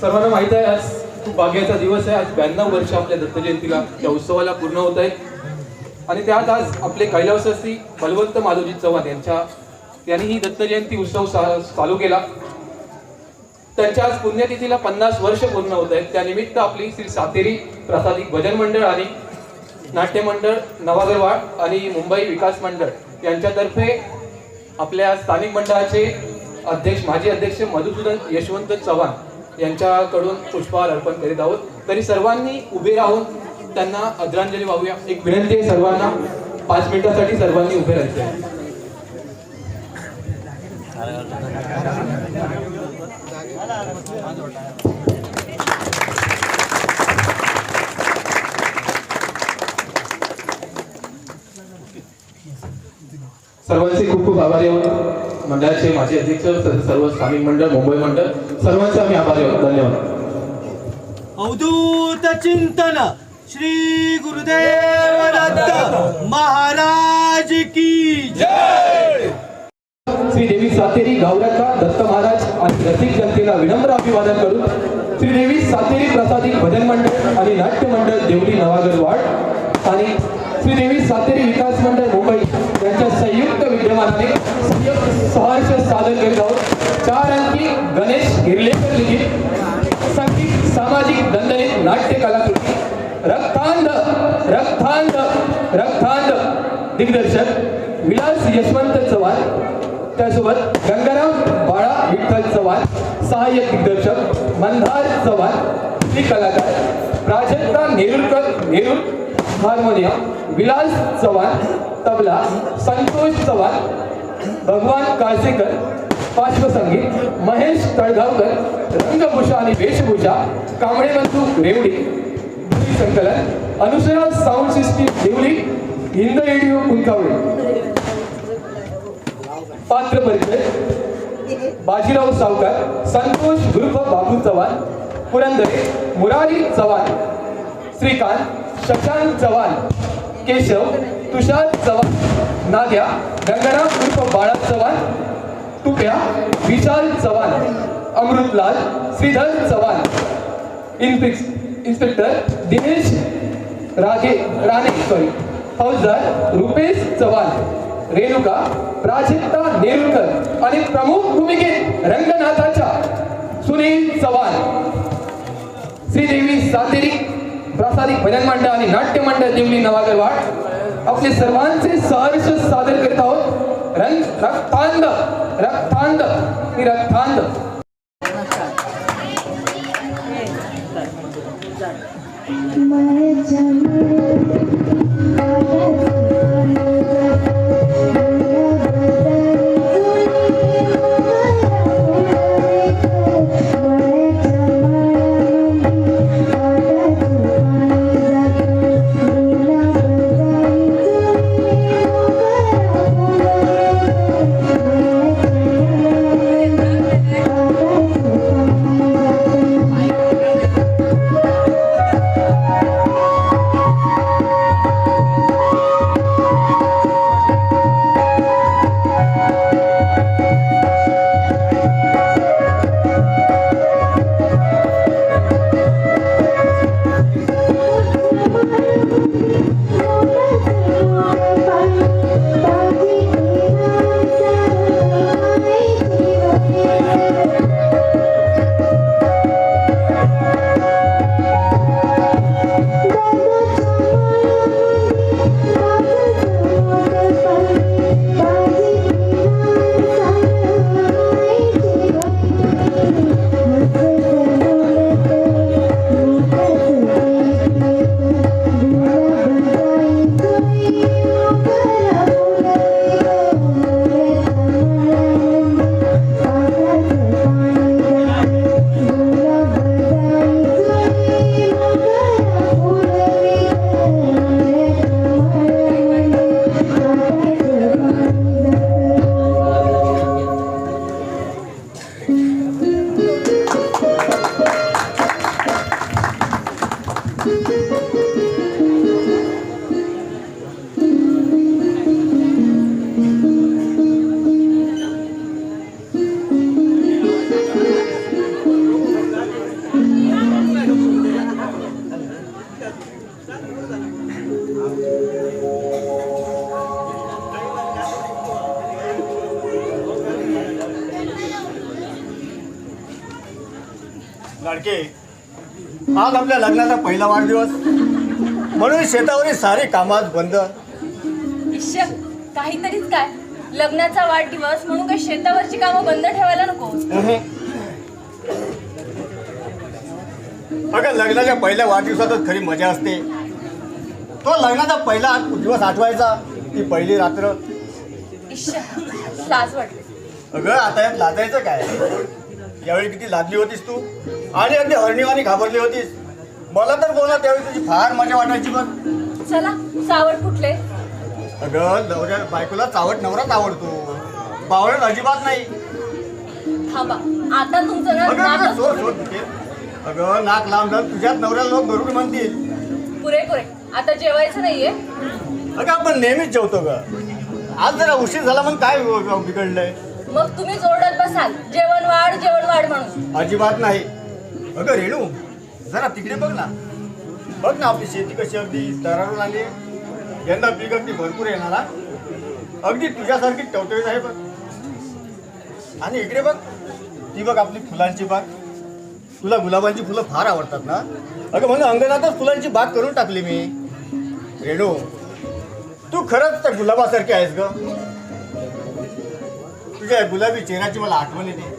सर्वांना माहित आहे आज खूप भाग्याचा दिवस आहे। आज 92 वर्ष आपल्या दत्त जयंतीला त्या उत्सवाला पूर्ण होत आहेत आणि त्यात आज आपले कैलासवासी बलवंत माधवजी चव्हाण यांनी ही दत्त जयंती उत्सव चालू केला। त्यांच्या आज पुण्यतिथीला 50 वर्ष पूर्ण होत आहेत। त्यानिमित्त आपली श्री सातेरी प्रासादिक भजन मंडळ आणि नाट्य मंडळ नवागरवाड आणि मुंबई विकास मंडळ यांच्यातर्फे आपल्या स्थानिक मंडळाचे अध्यक्ष माजी अध्यक्ष मधुसूदन यशवंत चव्हाण यांच्याकडून पुष्पहार अर्पण करीत आहोत। तरी सर्वांनी उभे राहून त्यांना आदरांजली वाहूया। एक विनंती आहे सर्वांना, 5 मिनिटांसाठी सर्वांनी उभे राहायचे। सर्वांचे खूप खूप आभारी आहोत। मंडळाचे माजी अध्यक्ष, सर्व स्थानिक मंडळ, मुंबई मंडळ, सर्वांचे आम्ही आभारी आहोत। धन्यवाद। अवधूत चिंतन श्री गुरुदेव दत्त महाराज की जय। श्री देवी सातेरी गावराका दत्त महाराज आणि रसिक जनतेला विनम्र अभिवादन करून श्री देवी सातेरी प्रासादिक भजन मंडळ आणि नाट्य मंडळ देवली नवागरवाड आणि श्री देवी सातेरी विकास मंडळ मुंबई यांच्या संयुक्त विद्यमानाने सहर्ष सादर करीत आहोत 4 अंकी गणेश गिरलेकर लिखित संगीत सामाजिक दंडनीत नाट्य कलाकृती रक्तांध रक्तांध रक्तांध दिग्दर्शक विलास यशवंत चव्हाण, त्यासोबत गंगाराम बाळा विठ्ठल चव्हाण, सहाय्यक दिग्दर्शक मंदार चव्हाण, कलाकार प्राजक्ता नेरुर हार्मोनियम, विलास चव्हाण तबला, संतोष चव्हाण, भगवान काळसेकर पार्श्वसंगीत, महेश तळगावकर रंगभूषा आणि वेशभूषा, कांबळे बंधू रेवडी संकलन, अनुसरा साऊंड सिस्टीम देवली, हिंद रेडिओ कुंकावळे। पात्र परिचय बाजीराव सावकार, संतोष गुरुप बाबू चव्हाण, पुरंदरे मुरारी चव्हाण, श्रीकांत शशांक चव्हाण, केशव तुषार चव्हाण, नाग्या गंगाराम उर्फ बाळा चव्हाण, तुप्या विशाल चव्हाण, अमृतलाल श्रीधर चव्हाण, इन्स्पेक्टर दिनेश राणे फौजदार रुपेश चव्हाण, रेणुका प्राजक्ता नेरुरकर आणि प्रमुख भूमिकेत रंगनाथाच्या सुनील चव्हाण। श्रीदेवी सातेरी प्रासादिक भजन मंडळ आणि नाट्य मंडळ देवली नवागरवाड आपले सर्वांचे सहर्ष सादर करीत आहोत रक्तांध रक्तांध रक्तांध। लाडके, आज आपल्या लग्नाचा पहिला वाढदिवस म्हणून शेतावरील सारी कामात बंद. इश्श, काहीतरीच काय. लग्नाचा वाढदिवस म्हणून काही शेतावरची कामं बंद ठेवायला नको. अगं, लग्नाच्या पहिल्या वाढदिवसातच खरी मजा असते. तो लग्नाचा पहिला दिवस आठवायचा, ती पहिली रात्र. इश्श, लाज वाटते. अगं, आता यात लाजायचं काय? यावेळी किती लाजली होतीस तू आणि अगदी हरणीवाणी घाबरली होतीस. मला तर बोला त्यावेळी तुझी फार मजा वाटायची बघ. चला, सावट कुठले? अगं, नवऱ्या बायकोला चावट नवराच आवडतो, बावळट अजिबात नाही. थांबा, आता तुमचं ना अगं नाक अगं, सोड सोड तिथे. अगं, नाक लांब झालं तुझ्यात नवऱ्याला लोक गरुड म्हणतील. पुरे आता जेवायचं नाहीये. अगं, आपण नेहमीच जेवतो ग. आज जरा उशीर झाला म्हणून काय बिघडलंय? मग तुम्ही जोरदार बसाल जेवण वाढ म्हणून. अजिबात नाही. अगं रेणू, जरा तिकडे बघ ना. बघ ना, आपली शेती कशी अगदी तरारून आली. यंदा पीक अगदी भरपूर येणार हा. अगदी तुझ्यासारखी टवटवीत आहे बघ. आणि इकडे बघ, ती बघ आपली फुलांची बाग. तुला गुलाबांची फुलं फार आवडतात ना? अगं, म्हणून अंगणातच फुलांची बाग करून टाकली मी. रेणू, तू खरंच त्या गुलाबासारखी आहेस ग. तुझ्या गुलाबी चेहऱ्याची मला आठवण येते.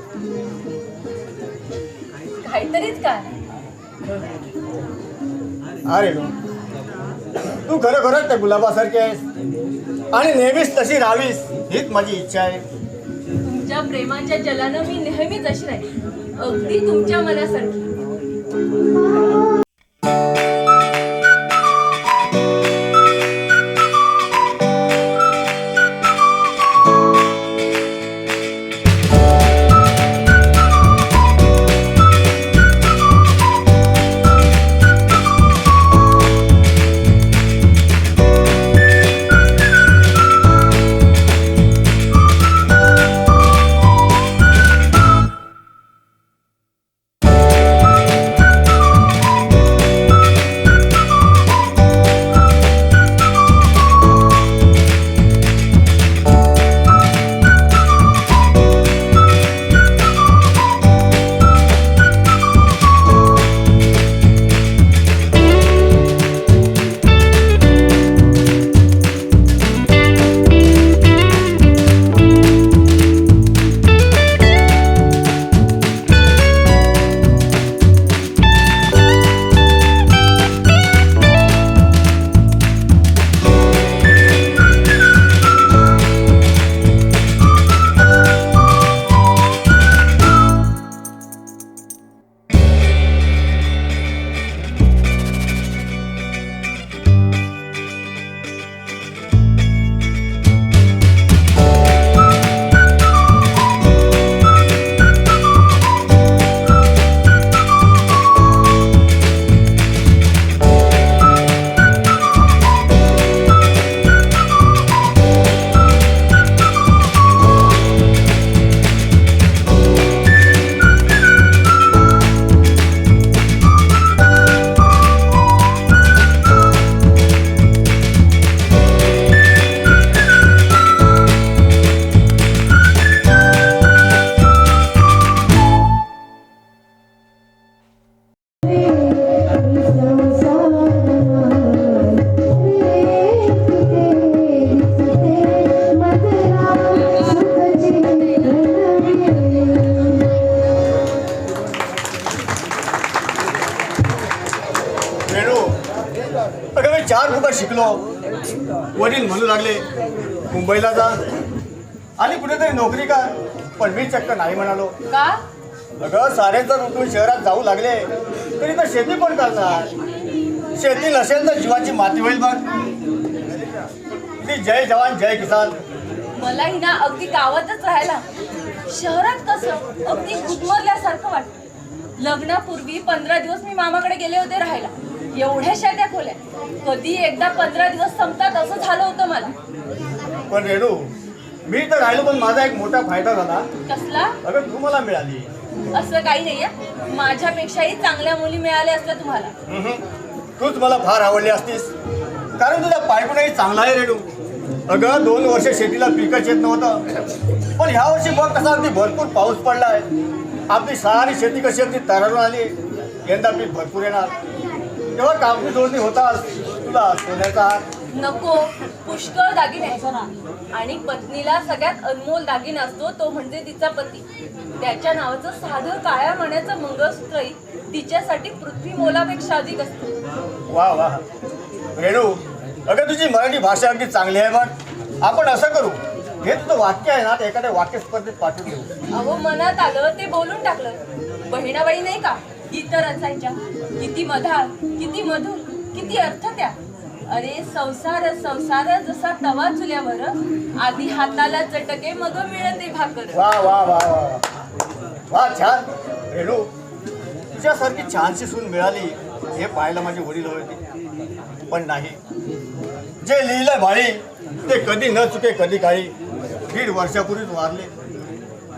काहीतरीच काय. अरे नो, तू खरोखरच त्या गुलाबासारखी आहेस आणि नेहमीच तशी राहावीस हीच माझी इच्छा आहे. तुमच्या प्रेमाच्या जलानं मी नेहमीच अशी राहील, अगदी तुमच्या मनासारखी. शिकलो. वडील म्हणू लागले मुंबईला जा आणि कुठेतरी नोकरी का, पण मी चक्क नाही म्हणालो. का? अगं, सारे जर उठून शहरात जाऊ लागले तरी तर शेती पण करणार. शेती नसेल तर जीवाची माती होईल. बघ, जय जवान जय किसान. मलाही ना अगदी गावातच राहायला, शहरात कसं अगदी गुदमरल्यासारखं वाटतं. लग्नापूर्वी 15 दिवस मी मामाकडे गेले होते राहायला. एवढ्याशा त्या खोल्या, कधी एकदा 15 दिवस संपतात असं झालं होतं मला. पण रेणू, मी तर राहिलो, पण माझा एक मोठा फायदा झाला. कसला? अगं, तू मला मिळाली. असं काही नाहीये, माझ्यापेक्षाही चांगल्या मुली मिळाल्या असल्या तुम्हाला. तूच मला फार आवडली असतीस, कारण तुझा पायगुणही चांगला आहे रेणू. अगं, 2 वर्ष शेतीला पिकच येत नव्हतं, पण ह्या वर्षी बघ कसा अगदी भरपूर पाऊस पडलाय. आपली सारी शेती कशी अगदी तरारून आली. यंदा पीक भरपूर येणार. तेव्हा कापणी जोडणी होताच तुला सोन्याचा हार. नको, पुष्कळ दागिने आहेत. आणि पत्नीला सगळ्यात अनमोल दागिना असतो तो म्हणजे तिचा पती. त्याच्या नावाचं साधं काळ्या मण्याचं मंगळसूत्रही तिच्यासाठी पृथ्वी मोलापेक्षा अधिक असतं. वा वा रेणू, अगं तुझी मराठी भाषा अगदी चांगली आहे. बघ आपण असं करू, हे तुझं वाक्य आहे ना ते एखाद्या वाक्य स्पर्धेत पाठवून देऊ. अहो, मनात आलं ते बोलून टाकलं. बहिणाबाई नाही का गीत रचायच्या, किती मधाळ, किती मधुर, किती अर्थ त्या. अरे संसार संसार जसा तवा चुल्यावर, आधी हाताला चटके मग मिळते भाकर. वा वा वा वा वा छान. रेणू, तुझ्यासारखी छानशी सून मिळाली हे पाहायला माझे वडील होते, पण नाही. जे लिहिलं बाळी ते कधी न चुके कधी काळी. 1.5 वर्षापूर्वीच वारले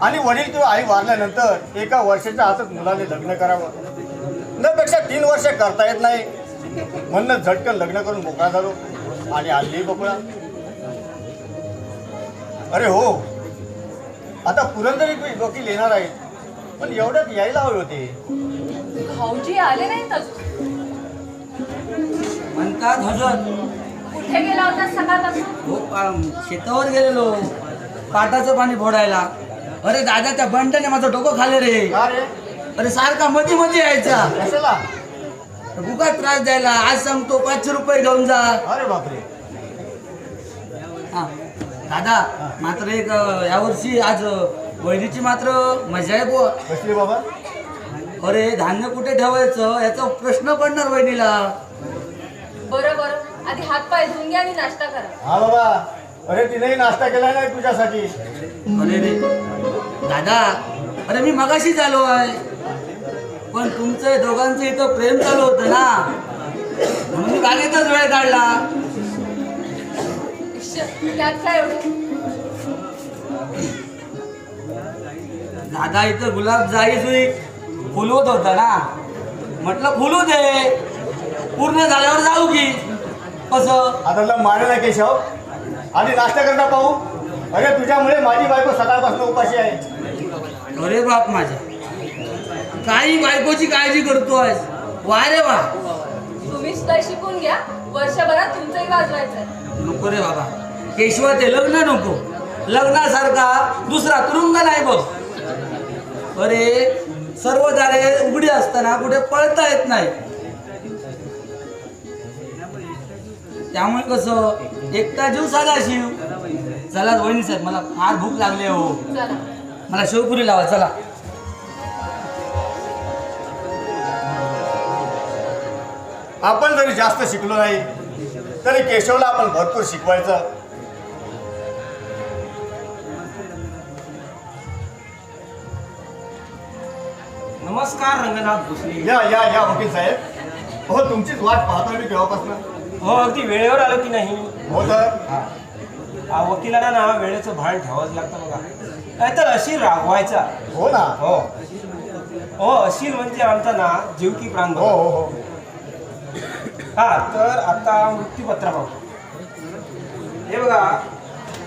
आणि वडील किंवा आई वारल्यानंतर एका वर्षाच्या आतच मुलाने लग्न करावं. न पेक्षा 3 वर्ष करता येत नाही म्हणून झटकन लग्न करून मोकळा झालो आणि आली बकुळा. अरे हो, आता पुरंदरी वकील येणार आहेत, पण एवढ्यात यायला हवे होते. भाऊजी आले नाहीत अजून. म्हणतात हजर. कुठे गेला होता सकाळपासून? हो, शेतावर गेलेलो पाटाचं पाणी फोडायला. अरे दादा, त्या बंटाने माझं डोकं खाले रे. का रे? अरे सारखा मध्ये मध्ये यायचा, कशाला? उगा त्रास द्यायला. आज सांगतो 500 रुपये घेऊन जा. अरे बापरे. हा दादा, मात्र एक यावर्षी आज वहिनीची मात्र मजा आहे बुवा. कसली बाबा? अरे धान्य कुठे ठेवायचं याचा प्रश्न पडणार वहिनीला. बरं बरं, आधी हात पाय धुवून घ्या आणि नाश्ता करा. हा बाबा, अरे तिनेही नाश्ता केला नाही तुझ्यासाठी. अरे रे दादा, अरे मी मगाशीच आलो आहे, पण तुमचं दोघांचं इथं प्रेम चालू होतं ना, म्हणून मी बागेतच वेळ काढला. त्यात काय एवढं? दादा इथं गुलाब जाई फुलवत होता ना, म्हटलं फुलू दे, पूर्ण झाल्यावर जाऊ की. कसं आता मारे ना केशव, आधी नाश्ता करता पाहू. अरे तुझ्यामुळे माझी बायको सकाळपासून उपाशी आहे. अरे बाप माझ्या, काही बायकोची काळजी करतोय. वा रे वा. तुम्हीच तर शिकून घ्या, वर्षभरात तुमचंही गाजवायचंय. नको रे बाबा, केशवा ते लग्न नको. लग्नासारखा दुसरा तुरुंग नाही बघ. अरे सर्व दारे उघडी असताना कुठे पळता येत नाही. त्यामुळे कसं एकटा जीव साधा शिव. चला वहिनी साहेब, मला फार भूक लागली हो. चला. मला शेवपुरी लावा. चला. आपण जरी जास्त शिकलो नाही तरी केशवला आपण भरपूर शिकवायचं. नमस्कार रंगनाथ भोसले. या या या वकील साहेब. हो, तुमचीच वाट पाहतोय मी केव्हापासून. हो, अगदी वेळेवर आलो की नाही. हो तर. वकिलांना ना वेळेचं भान ठेवावंच लागतं बघा, नाहीतर अशील रागवायचा. हो ना. हो हो, अशील म्हणजे आमचा ना जीव की प्राण हो बघा. हो हो. हा, तर आता मृत्यूपत्र पाहू. हे बघा,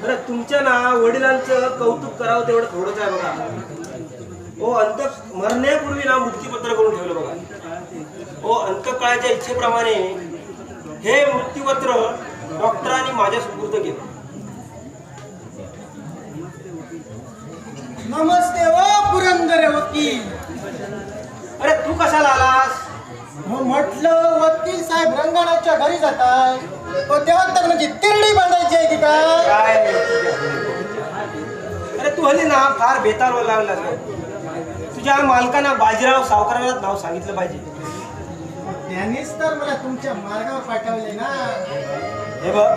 बरं तुमच्या ना वडिलांचं कौतुक करावं तेवढं थोडंच आहे बघा. हो, मरण्यापूर्वी ना मृत्यूपत्र करून ठेवलं बघा. हो, अंतकाळाच्या इच्छेप्रमाणे हे मृत्यूपत्र डॉक्टरांनी माझ्या सुपूर्द केलं. नमस्ते ओ पुरंदर वकील. अरे तू कशाला आलास? हो, म्हटलं वकील साहेब रंगणाच्या घरी जाताय, तेव्हा तर म्हणजे तिरडी बांधायची आहे की काय? काय अरे तू हल्ली ना फार बेताल लागला. तुझ्या मालकांना बाजीराव सावकारांना नाव सांगितलं पाहिजे. त्यांनीच तर मला तुमच्या मार्गावर पाठवले ना. हे बघ,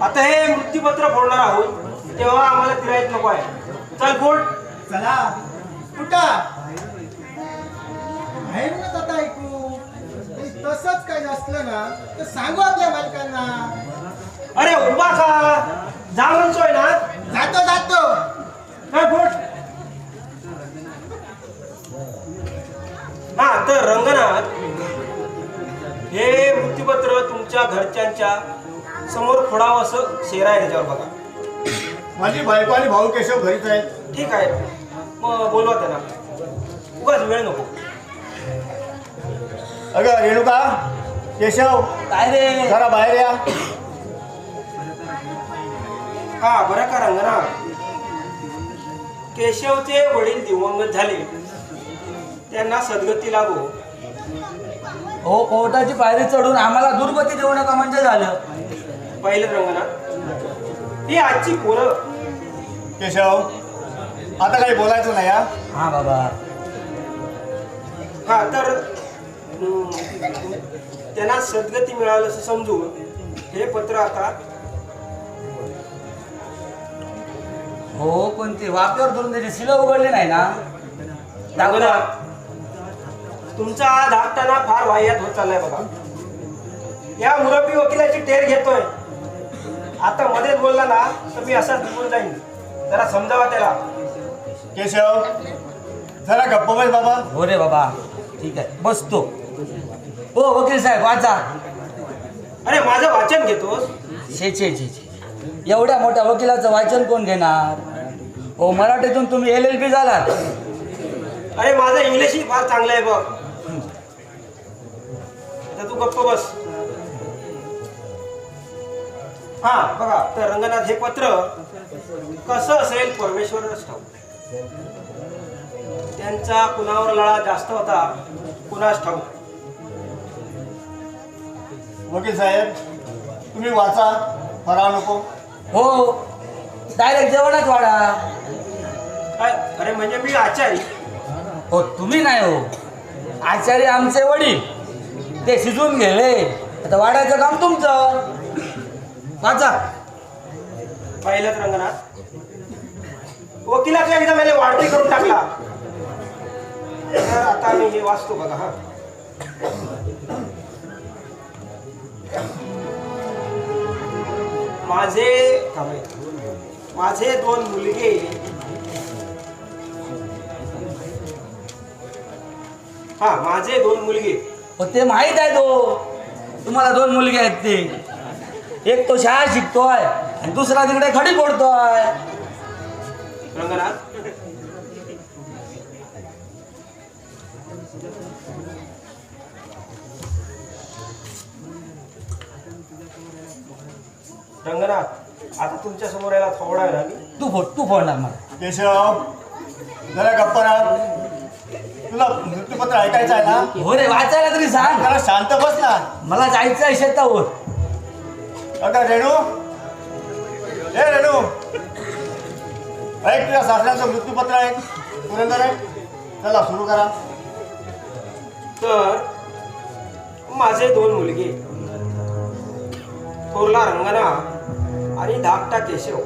आता हे मृत्यूपत्र फोडणार आहोत तेव्हा आम्हाला फिरायच नको आहे. चल फोड. चला. कुठं बाहेरूनच आता ऐकू. तसंच काही असलं ना तर सांगू आपल्या मालकांना. अरे उभा का जा म्हणतोय ना. जातो जातो. काय फोड. हा, तर रंगनाथ, हे मृत्यूपत्र तुमच्या घरच्यांच्या समोर फोडावं असं शेर आहे त्याच्यावर बघा. माझी बायको आणि भाऊ केशव घरीच आहेत. ठीक आहे, मग बोलवा त्यांना, उगाच वेळ नको. अगं रेणुका, केशव, काय रे? जरा बाहेर या. हा बरं का रंगना, केशवचे वडील दिवंगत झाले, त्यांना सद्गती लागो. हो, कोर्टाची पायरी चढून आम्हाला दुर्गती देऊ नका म्हणजे झालं. पहिलं रंगना, ही आजची पोरं. केशव, आता काही बोलायचं नाही हा. हा बाबा. हा तर त्यांना सद्गती मिळालं असं समजून हे पत्र आता. हो, पण ते वाप्यावर धरून त्याची शिलं उघडली नाही ना. रंगना, तुमचा धाकटाना फार वाह्यात होत चाललाय बघा. या मुरब्बी वकिलाची टेर घेतोय. आता मध्येच बोलला ना तर मी असाच निघून जाईन. जरा समजावा त्याला. केशव, जरा गप्प बस बाबा. हो रे बाबा, ठीक आहे, बसतो. हो वकील साहेब, वाचा. अरे माझं वाचन घेतोस? छे छे छे छे, एवढ्या मोठ्या वकिलाचं वाचन कोण घेणार? हो, मराठीतून तुम्ही LLB झालात. अरे माझं इंग्लिशही फार चांगलं आहे बघ. तर तू गप्प बस. हा बघा, तर रंगनाथ हे पत्र कसं असेल परमेश्वरच ठाऊक. त्यांचा कुणावर लळा जास्त होता कुणास ठाऊक. वकील साहेब, तुम्ही वाचा, फराव नको. हो, डायरेक्ट जेवणच वाढा. काय? अरे म्हणजे मी आचारी. हो, तुम्ही नाही हो, आचार्य आमचे वडील. ते शिजून गेले, आता वाढायचं काम तुमचं. वाचा. पाहिलं रंगनाथ, वकिलाच्या एकदा मला वाढती करून टाकला. तर आता मी हे वाचतो बघा. हा माझे 2 मुलगे. हा माझे 2 मुलगे. हो, ते माहीत आहे. तुम्हाला 2 मुलगे आहेत ते. एक तो शाळा शिकतोय आणि दुसरा तिकडे खडी फोडतोय. रंगनाथ, आता तुमच्या समोर यायला थोडा वेळ लागेल. तू फोडणार मला. केशव, जरा गप्प राहा. तुला मृत्यूपत्र ऐकायचं आहे ना? हो रे, वाचायला तरी सांग. जरा शांत बस ना. मला जायचं आहे शेतावर. अगं रेणू, हे रेणू, ऐक, तुझ्या सासऱ्यांचं मृत्यूपत्र आहे. पुरंदर आहे. चला सुरू करा. तर माझे 2 मुलगे, थोरला रंगना आणि धाकटा केशव,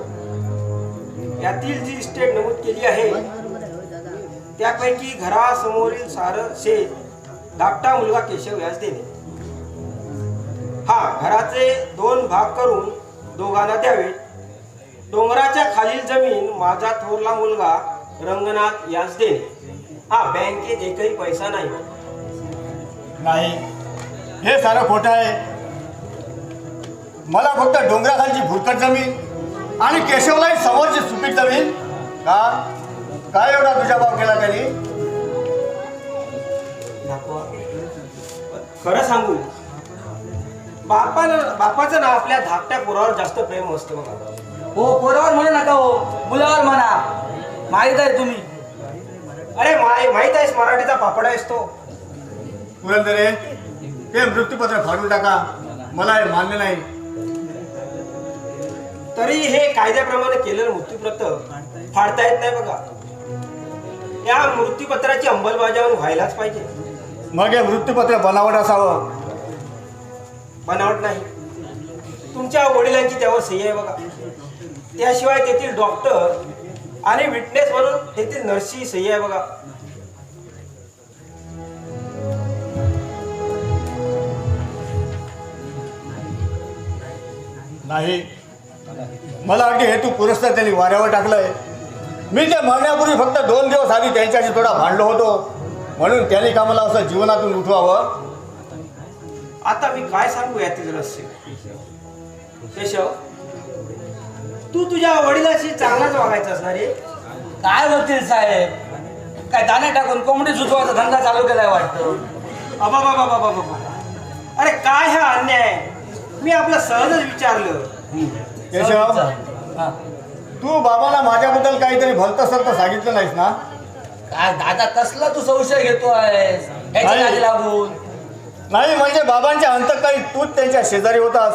यातील जी इस्टेट नमूद केली आहे त्यापैकी घरासमोरील सारं शेत धाकटा मुलगा केशव यास देणे. हा घराचे 2 भाग करून दोघांना द्यावे. डोंगराच्या खालील जमीन माझा थोरला मुलगा रंगनाथ यास देणे. हा बँकेत एकही पैसा नाही. नाही, हे सारं खोटं आहे. मला फक्त डोंगराखालची भुरकट जमीन आणि केशवलाही समोरची सुपीक जमीन. का काय एवढा तुझ्या भाव केला त्यांनी? खरं सांगू, बापाचं ना आपल्या धाकट्या पोरावर जास्त प्रेम असतं बघा. हो, पोरावर म्हणू नका हो, मुलावर म्हणा. माहीत आहे तुम्ही. अरे माहित आहेस, मराठीचा पापड आहेस तो. पुरंदरे, ते मृत्यूपत्र फाडून टाका. मला हे मान्य नाही. तरी हे कायद्याप्रमाणे केलेलं मृत्यूपत्र फाडता येत नाही बघा. या मृत्यूपत्राची अंमलबजावणी व्हायलाच पाहिजे. मग हे मृत्यूपत्र बनावट असावं. बनावट नाही, तुमच्या वडिलांची त्यावर सही आहे बघा. त्याशिवाय तेथील डॉक्टर आणि विटनेस म्हणून तेथील नर्सची सही आहे बघा. नाही, मला अगदी हेतू पुरस्कार त्यांनी वाऱ्यावर टाकलंय. मी ते मरण्यापूर्वी फक्त 2 दिवस आधी त्यांच्याशी थोडा भांडलो होतो, म्हणून त्यांनी का मला असं जीवनातून उठवावं. आता मी काय सांगू यातील रहस्य. केशव, तू तुझ्या वडिलाशी चांगलाच वागायचं असणार रे. काय वकील साहेब, काय दाणे टाकून कोंबडी सुचवायचा धंदा चालू केलाय वाटतं. बाबा अरे काय हा अन्याय. मी आपलं सहजच विचारलं. केशव, हा. तू बाबाला माझ्याबद्दल काहीतरी भलतं सलतं सांगितलं नाहीस ना? काय दादा कसला तू संशय घेतो आहेस याच्या नाही. नादी लागून? नाही म्हणजे बाबांच्या अंतकाळी तूच त्यांच्या शेजारी होतास.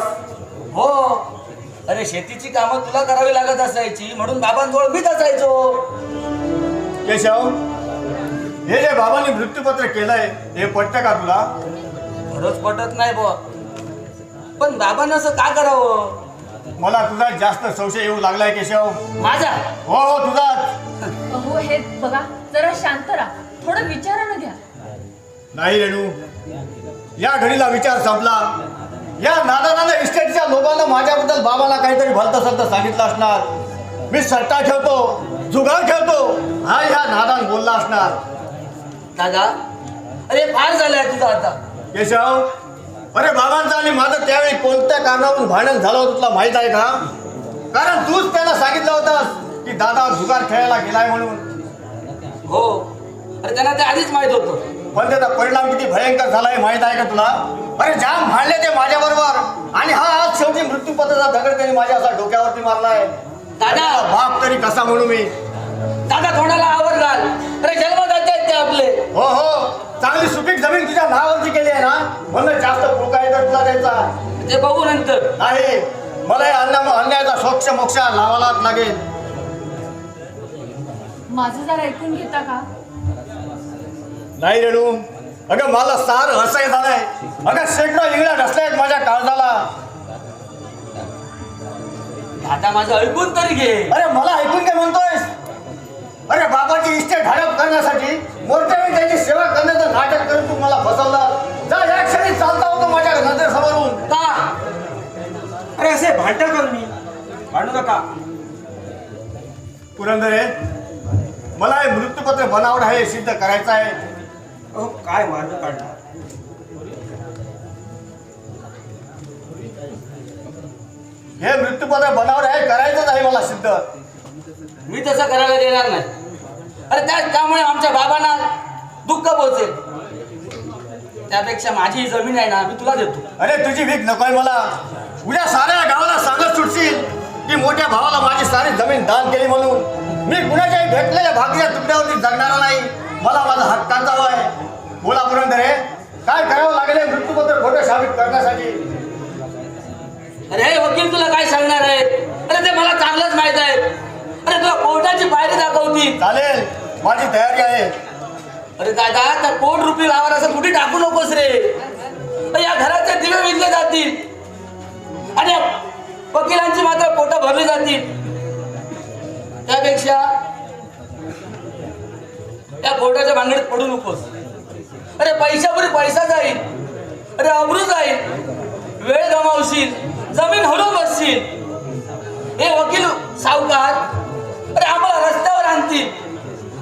हो. अरे शेतीची कामं तुला करावी लागत असायची म्हणून बाबांजवळ मीच असायचो. केशव, हे जे बाबांनी मृत्यूपत्र केलंय हे पटतं का तुला? खरंच पटत नाही बुवा. पण बाबांना असं का करावं? मला तुझा जास्त संशय येऊ लागलाय केशव. माझा? हो हो तुझाच. अहो हे बघा, जरा शांत राहा, थोडं विचारानं घ्या. नाही रेणू, या घडीला विचार संपला. या नादानानं इस्टेटच्या लोकांना माझ्याबद्दल बाबाला काहीतरी भलतं सलतं सांगितलं असणार. मी सट्टा खेळतो, जुगार खेळतो हा ह्या नादान बोलला असणार. दादा अरे फार झालंय तुझं आता. केशव, अरे बाबांचं आणि माझं त्यावेळी कोणत्या कारणावरून भांडण झालं होतं तुला माहित आहे का? कारण तूच त्यांना सांगितलं होतंस की दादा जुगार खेळायला गेलाय म्हणून. हो. अरे त्यांना ते आधीच माहित होतं. पण त्याचा परिणाम किती भयंकर झालाय माहित आहे का तुला? अरे जाम भांडले ते माझ्या बरोबर आणि हा आज शेवटी मृत्यूपत्राचा दगड त्यांनी माझ्या असा डोक्यावरती मारलाय. दादा बाप तरी कसा म्हणू मी? दादा तोंडाला आवर घाल. अरे जन्मदाते आहेत ते आपले. हो हो, चांगली सुपीक जमीन तुझ्या नावावरती केली आहे ना म्हणून जास्त पुळका येतात तुला द्यायचा. ते बघू नंतर. नाही, मला या अन्यायाचा सोक्ष मोक्ष लावायलाच लागेल. माझं जरा ऐकून घेता का? नाही रेणू, अगं मला सार असह्य झालंय. अगं शेकडो इंगळ्या ढसल्यात माझ्या काळजाला. दादा माझं ऐकून तरी घे. अरे मला ऐकून काय म्हणतोयस? अरे बाबाची इष्टे ढाळप करण्यासाठी मोठ्या वेळी त्यांची सेवा करण्याचं नाटक करून तू मला फसवलं. जा या क्षणी चालता होतो माझ्या नजरेसमोरून. का? अरे असे भांडता का मी? भांडू नका. पुरंदरे, मला हे मृत्यूपत्र बनावट आहे हे सिद्ध करायचं आहे. अहो काय मार्ग काढला. हे मृत्यूपत्र बनावट आहे करायचंच आहे मला सिद्ध. मी तसं करायला देणार नाही. अरे त्यामुळे आमच्या बाबांना दुःख पोहोचेल. त्यापेक्षा माझी ही जमीन आहे ना मी तुला देतो. अरे तुझी भीक नकोय मला. उद्या साऱ्या गावाला सांगत सुटशील की मोठ्या भावाला माझी सारी जमीन दान केली म्हणून. मी कुणाच्याही भेटलेल्या भाकरीच्या तुकड्यावरती जगणारा नाही. मला माझा हक्काचा आहे. बोला पुरंदरे, काय करावं लागेल मृत्यूपत्र खोटं साबित करण्यासाठी? अरे हे वकील तुला काय सांगणार आहे? अरे ते मला चांगलंच माहित आहे. अरे तुला कोर्टाची पायरी दाखवतील. चालेल, माझी तयारी आहे. अरे दादा त्या कोट रुपये लावार असं कुठे टाकू नकोस रे. या घराचे दिवे विकले जातील आणि वकिलांची मात्र पोटं भरली जातील. त्यापेक्षा या कोर्टाच्या भांगडीत पडू नकोस. अरे पैशापुढे पैसा जाईल. अरे अब्रू जाईल. वेळ गमावशील. जमीन हलवून बसशील. हे वकील सावकार अरे आम्हाला रस्त्यावर आणतील.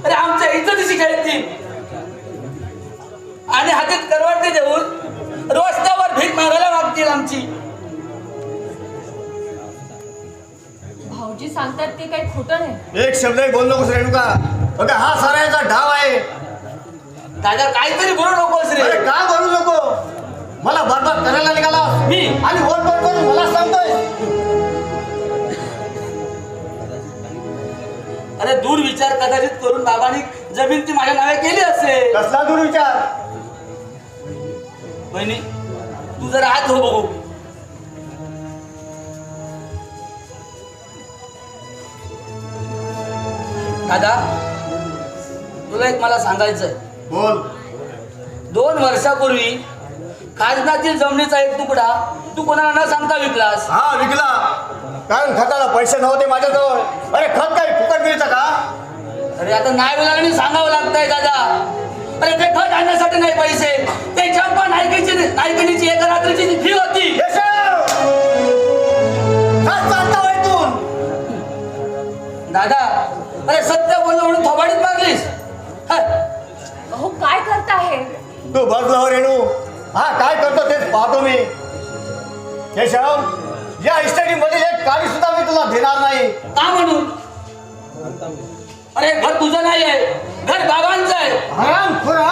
अरे आमच्या इज्जतीशी खेळतील आणि हातात करवटे देऊन रस्त्यावर भीक मागायला मागतील आमची. भाऊजी सांगतात ते काही खोटं नाही. एक शब्दही बोल नकोस रेणुका. बघा हा सारा याचा डाव आहे. दादा काहीतरी बोलू नकोस रे. अरे का बोलू नको? मला बरबाद करायला निघाला मी आणि वरपट करून मला सांगतोय. अरे दूर विचार कदाचित करून बाबांनी जमीन ती माझ्या नावे केली असेल. कसला दुर्विचार? बहिणी तू जरा हात धो बघू. दादा तुला एक मला सांगायचंय. बोल. 2 वर्षापूर्वी खाजनातील जमिनीचा एक तुकडा तू कोणाला न सांगता विकलास. हा विकला, कारण खताला पैसे नव्हते माझ्याजवळ. अरे खत काही फुकट मिळतं का? अरे आता नाही लागणी सांगावं लागतंय दादा. अरे ते खत आणण्यासाठी नाही पैसे. ते चंपा नायकिनीची एका रात्रीची फी होती. केशव! काय चालतं होय तू? दादा अरे सत्य बोललो म्हणून थोबाडीत मारलीस. अहो काय करता हे? तू बसलो रेणू. हा काय करतो तेच पाहतो मी. केशव, या इस्टेटी मध्ये एक काडी सुद्धा मी तुला देणार नाही. का म्हणून? अरे घर तुझं नाही आहे, घर बाबांचं आहे. हराम खुरा,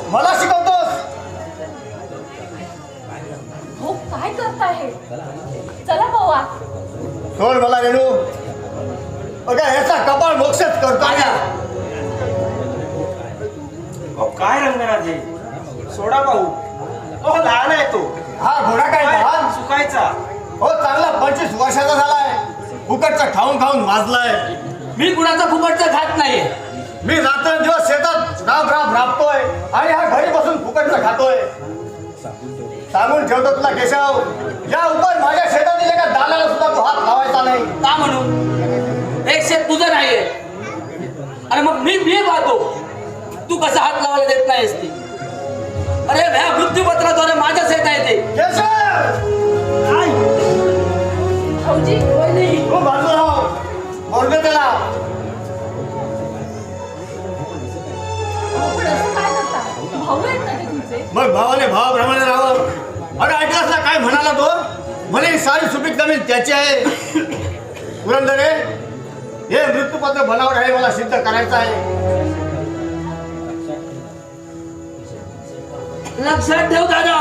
मला शिकवतोस? हो काय करताय? चला भाऊ आत. सोड मला रेणू. बघा ह्याचा कपाळ मोक्षच करतो ना. अहो काय रंगराज हे, सोडा भाऊ. अहो लहान आहे तो, हा घोडा काय लहान? चुकायचा. हो चांगला 25 वर्षाचा झालाय. फुकटचा खाऊन खाऊन माजलाय. मी कुणाचं फुकटचं खात नाहीये. मी रात्रंदिवस शेतात राबतोय आणि हा घरी बसून फुकटचं खातोय. सांगून ठेवतो तुला केशव, या उपर माझ्या शेतातील एका दानाला सुद्धा तू हात लावायचा नाही. का म्हणून? एक शेत तुझं नाहीये आणि मग मी पाहतो तू कसा हात लावायला देत नाहीस ती. अरे ह्या मृत्यूपत्राद्वारे माझं शेत आहे ते. केशव, भाऊजी नाही. तू बाजूला राह. मोरगे त्याला. पण असं काय करता? भाऊ आहेत ना ते तुमचे? मग भावाने भावाप्रमाणे राहावं. अरे ऐकलास ना काय म्हणाला तो? म्हणे ही सारी सुपीक जमीन त्याची आहे. पुरंदरे, हे मृत्यूपत्र बनावट आहे, मला सिद्ध करायचं आहे. लक्षात ठेव दादा.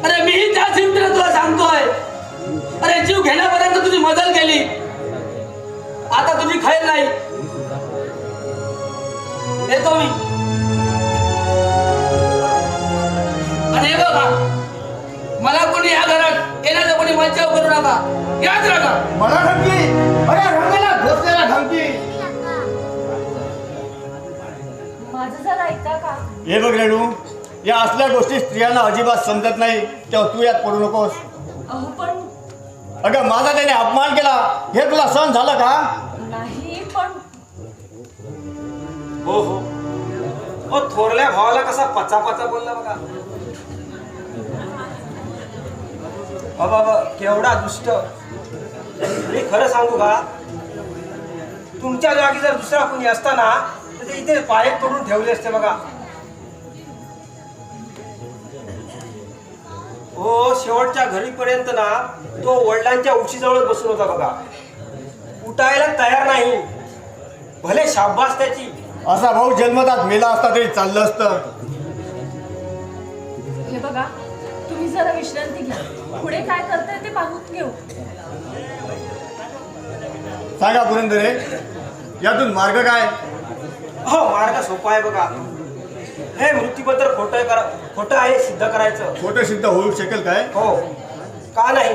अरे मीही त्या चिंतेने तुला सांगतोय. अरे जीव घेण्यापर्यंत तुझी मदत केली, आता तुझी खैर नाही. येतो मी. आणि हे बघा, मला कोणी या घरात येण्याचं कोणी मज्जाव करू नका. याद राखा. मला धमकी? अरे रंगाला घोसलेला धमकी. माझं जरा ऐका का? हे बघ रेणू, या असल्या गोष्टी स्त्रियांना अजिबात समजत नाही, तेव्हा तू यात पडू नकोस. अहो पण अगं माझा त्याने अपमान केला, हे तुला सहन झालं का? नाही. पण हो हो. ओ थोरल्या भावाला कसा पचा बोलला बघा. बाबा केवढा दुष्ट. मी खरं सांगू का, तुमच्या जागी जर दुसरा कोणी असताना तर ते इथे पाय तोडून ठेवले असते बघा. हो शेवटच्या घरीपर्यंत ना तो वडिलांच्या उशीजवळ बसून होता बघा. उठायला तयार नाही. भले शाबास त्याची. असा भाऊ जन्मतात मेला असता तरी चाललं असतं. हे बघा, तुम्ही जरा विश्रांती घ्या. पुढे काय करताय ते पाहून घेऊ. सांगा पुरंदरे, यातून मार्ग काय? हो मार्ग सोपा आहे बघा. हे मृत्यूपत्र खोटं आहे सिद्ध करायचं. खोटं सिद्ध होऊ शकेल काय? हो का नाही.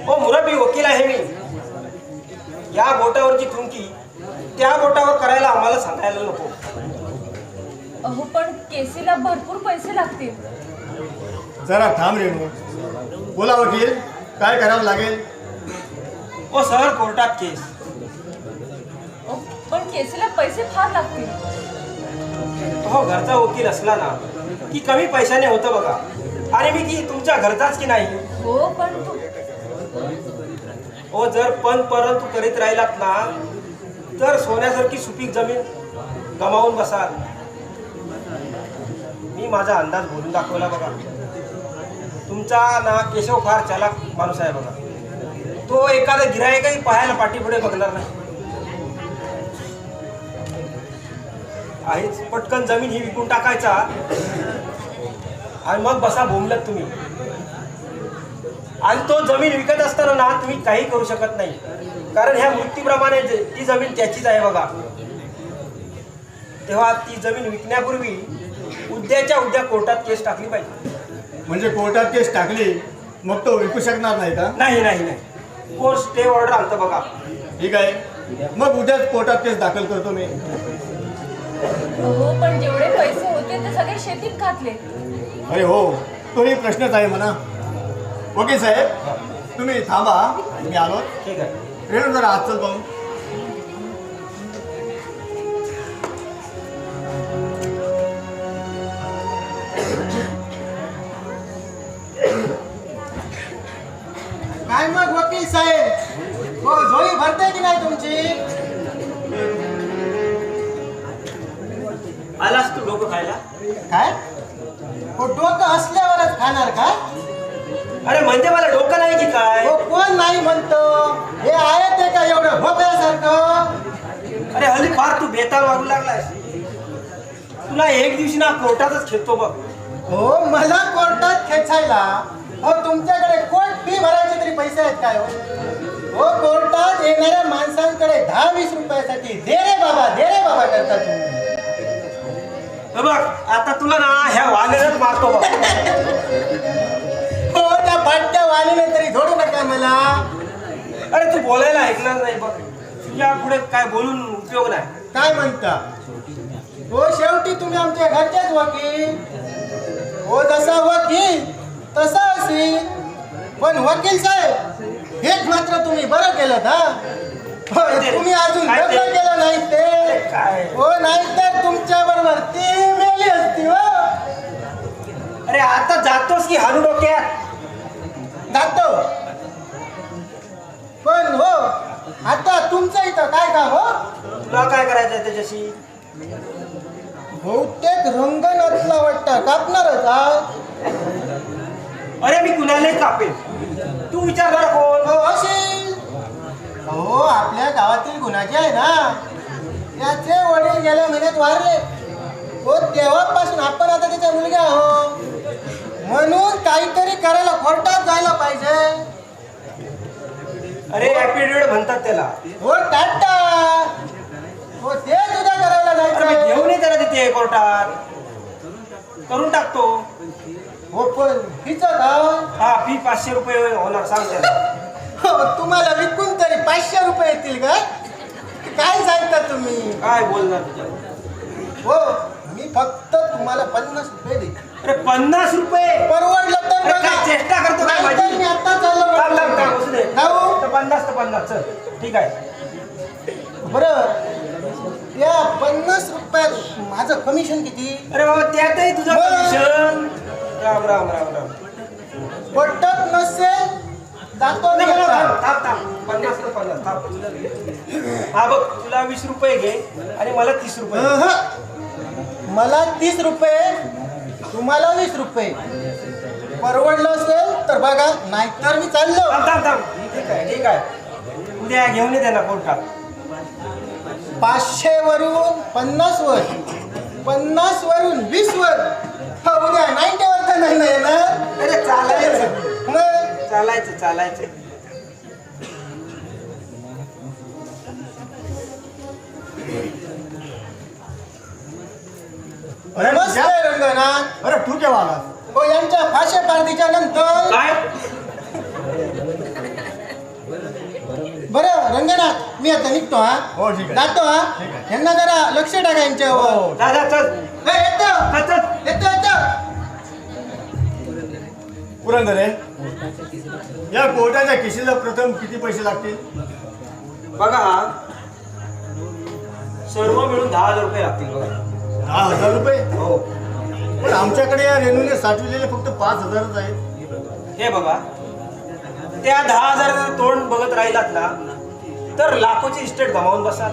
हो मुरबी वकील आहे मी. या बोटावरची थुंकी त्या बोटावर करायला आम्हाला सांगायला नको. अहो पण केसीला भरपूर पैसे लागतील. जरा थांब रेणू. बोला वकील, काय करावं लागेल? हो सर कोर्टात केस. अहो, पण केसीला पैसे फार लागतील. हो घरचा वकील असला ना की कमी पैशाने होतं बघा. आणि मी की तुमच्या घरचाच की नाही. हो पण तू हो जर पण परंतु करीत राहिलात ना तर सोन्यासारखी सुपीक जमीन गमावून बसाल. मी माझा अंदाज बोलून दाखवला बघा. तुमचा ना केशव फार चालाक माणूस आहे बघा. तो एखादा गिरायकही पाहायला पाठीपुढे बघणार नाही. आहेच पटकन जमीन ही विकून टाकायचा आणि मग बसा बोंबलत तुम्ही. आणि तो जमीन विकत असताना ना तुम्ही काही करू शकत नाही, कारण ह्या मृत्यूप्रमाणे ती जमीन त्याचीच आहे बघा. तेव्हा ती जमीन विकण्यापूर्वी उद्याच्या उद्या कोर्टात केस टाकली पाहिजे. म्हणजे कोर्टात केस टाकली मग तो विकू शकणार नाही का? नाही नाही नाही, कोर्ट स्टे ऑर्डर आणतं बघा. ठीक आहे, मग उद्याच कोर्टात केस दाखल करतो मी. हो पण जेवढे पैसे होते ते सगळे शेतीत घातले. अरे हो, तोही प्रश्नच आहे म्हणा. वकील साहेब, तुम्ही थांबा, मी आलो. ठीक आहे. रेणू जरा हात चल पाहून. काय मग वकील साहेब, हो झोळी भरते की नाही तुमची? आलास तू डोकं खायला? काय हो डोकं असल्यावरच खाणार का? अरे म्हणजे मला डोकं नाही की काय? हो कोण नाही म्हणतो. हे आहे ते का एवढं भोपळ्यासारखं? अरे हल्ली फार तू बेताल वागू लागलाय. तुला एक दिवशी ना कोर्टातच खेळतो बघ. हो मला कोर्टात खेचायला हो तुमच्याकडे कोर्ट फी भरायचे तरी पैसे आहेत काय हो कोर्टात येणाऱ्या माणसांकडे 10-20 रुपयासाठी दे रे बाबा करता तुम्ही. हे बघ आता तुला ना ह्या वालेलाच मारतो बघ. हो त्या फाटक्या वालीने तरी झोडू नका मला. अरे तू बोलायला ऐकणार नाही बघ. तुझ्या पुढे काय बोलून उपयोग नाही. काय म्हणता हो शेवटी तुम्ही आमच्या घरचेच वकील हो जसा वकील तसा असेल. पण वकील साहेब हेच मात्र तुम्ही बरं केलं ना. तुम्ही अजून काय लग्न ते? केलं नाही ते काय? हो नाही तर तुमच्या बरोबर ती मेली असती हो. अरे आता जातोस की हारू डोक्यात. जातो पण हो आता तुमचं इथं काय काम हो. तुला काय करायचंय त्याच्याशी. बहुतेक रंगनाथला वाटतं कापणारच आहात. अरे मी कुणालाही कापेन. तू विचार कर कोण. हो असेल हो आपल्या गावातील गुन्हाचे आहे ना त्याचे वडील गेल्या महिन्यात वारले हो तेव्हापासून आपण आता त्याच्या मुलगा आहो म्हणून काहीतरी करायला कोर्टात जायला पाहिजे. अरे ऍफिडेविट म्हणतात त्याला. हो टाटा हो ते तुझ्या करायला अरे मी जायचं घेऊन ये त्याला तिथे कोर्टात. करून टाकतो. हो पण हिचं गाव हा फी 500 रुपये होणार सांग त्याला. हो तुम्हाला विकून तरी 500 रुपये येतील का काय सांगता तुम्ही. काय बोलणार तुझ्या. हो मी फक्त तुम्हाला 50 रुपये देईन. अरे 50 रुपये. परवडलं तर अरे काय बघा. चेष्टा करतो काय नाहीतर माझी. मी आता चाललो थांब, थांब, थांब, बसू दे. जाऊ. तर 50 चल ठीक आहे. बरं या 50 रुपयात माझं कमिशन किती. अरे बाबा त्यातही तुझं मग? कमिशन. राम राम राम राम. पटत नसेल जातो मी नाही, आता. थांब थांब थांब. 50 तर 50 थांब. हा बघ तुला 20 रुपये घे आणि मला 30 रुपये दे. मला 30 रुपये तुम्हाला 20 रुपये परवडलं असेल तर बघा नाहीतर मी चाललो. थांब थांब थांब. ठीक आहे ठीक आहे. उद्या घेऊन ये त्यांना कोर्टात. 500 वरून 50 वर 50 वरून 20 वर हा, उद्या 90 वर तर नाही ना येणार. अरे चालायचं मग चालायचं चालायचं. अरे मस्त आहे रंगनाथ. अरे तू केव्हा आला. हो यांच्या फाशे पारदीच्या नंतर काय. बरं रंगनाथ मी आता निघतो हा. हो, ठीक आहे. जातो हा. ठीक आहे. यांना जरा लक्ष टाका यांच्यावर. हो. जा जा चल. हे, येतो चल चल. येतो. पुरंदरे या कोर्टाच्या केसीला प्रथम किती पैसे लागतील. बघा सर्व मिळून 10,000 रुपये लागतील बघा. 10,000 रुपये. हो पण आमच्याकडे या रेणूने साठवलेले फक्त 5,000च आहेत. हे बघा त्या 10,000 तोंड बघत राहिलात ना तर लाखोची इस्टेट गमावून बसाल.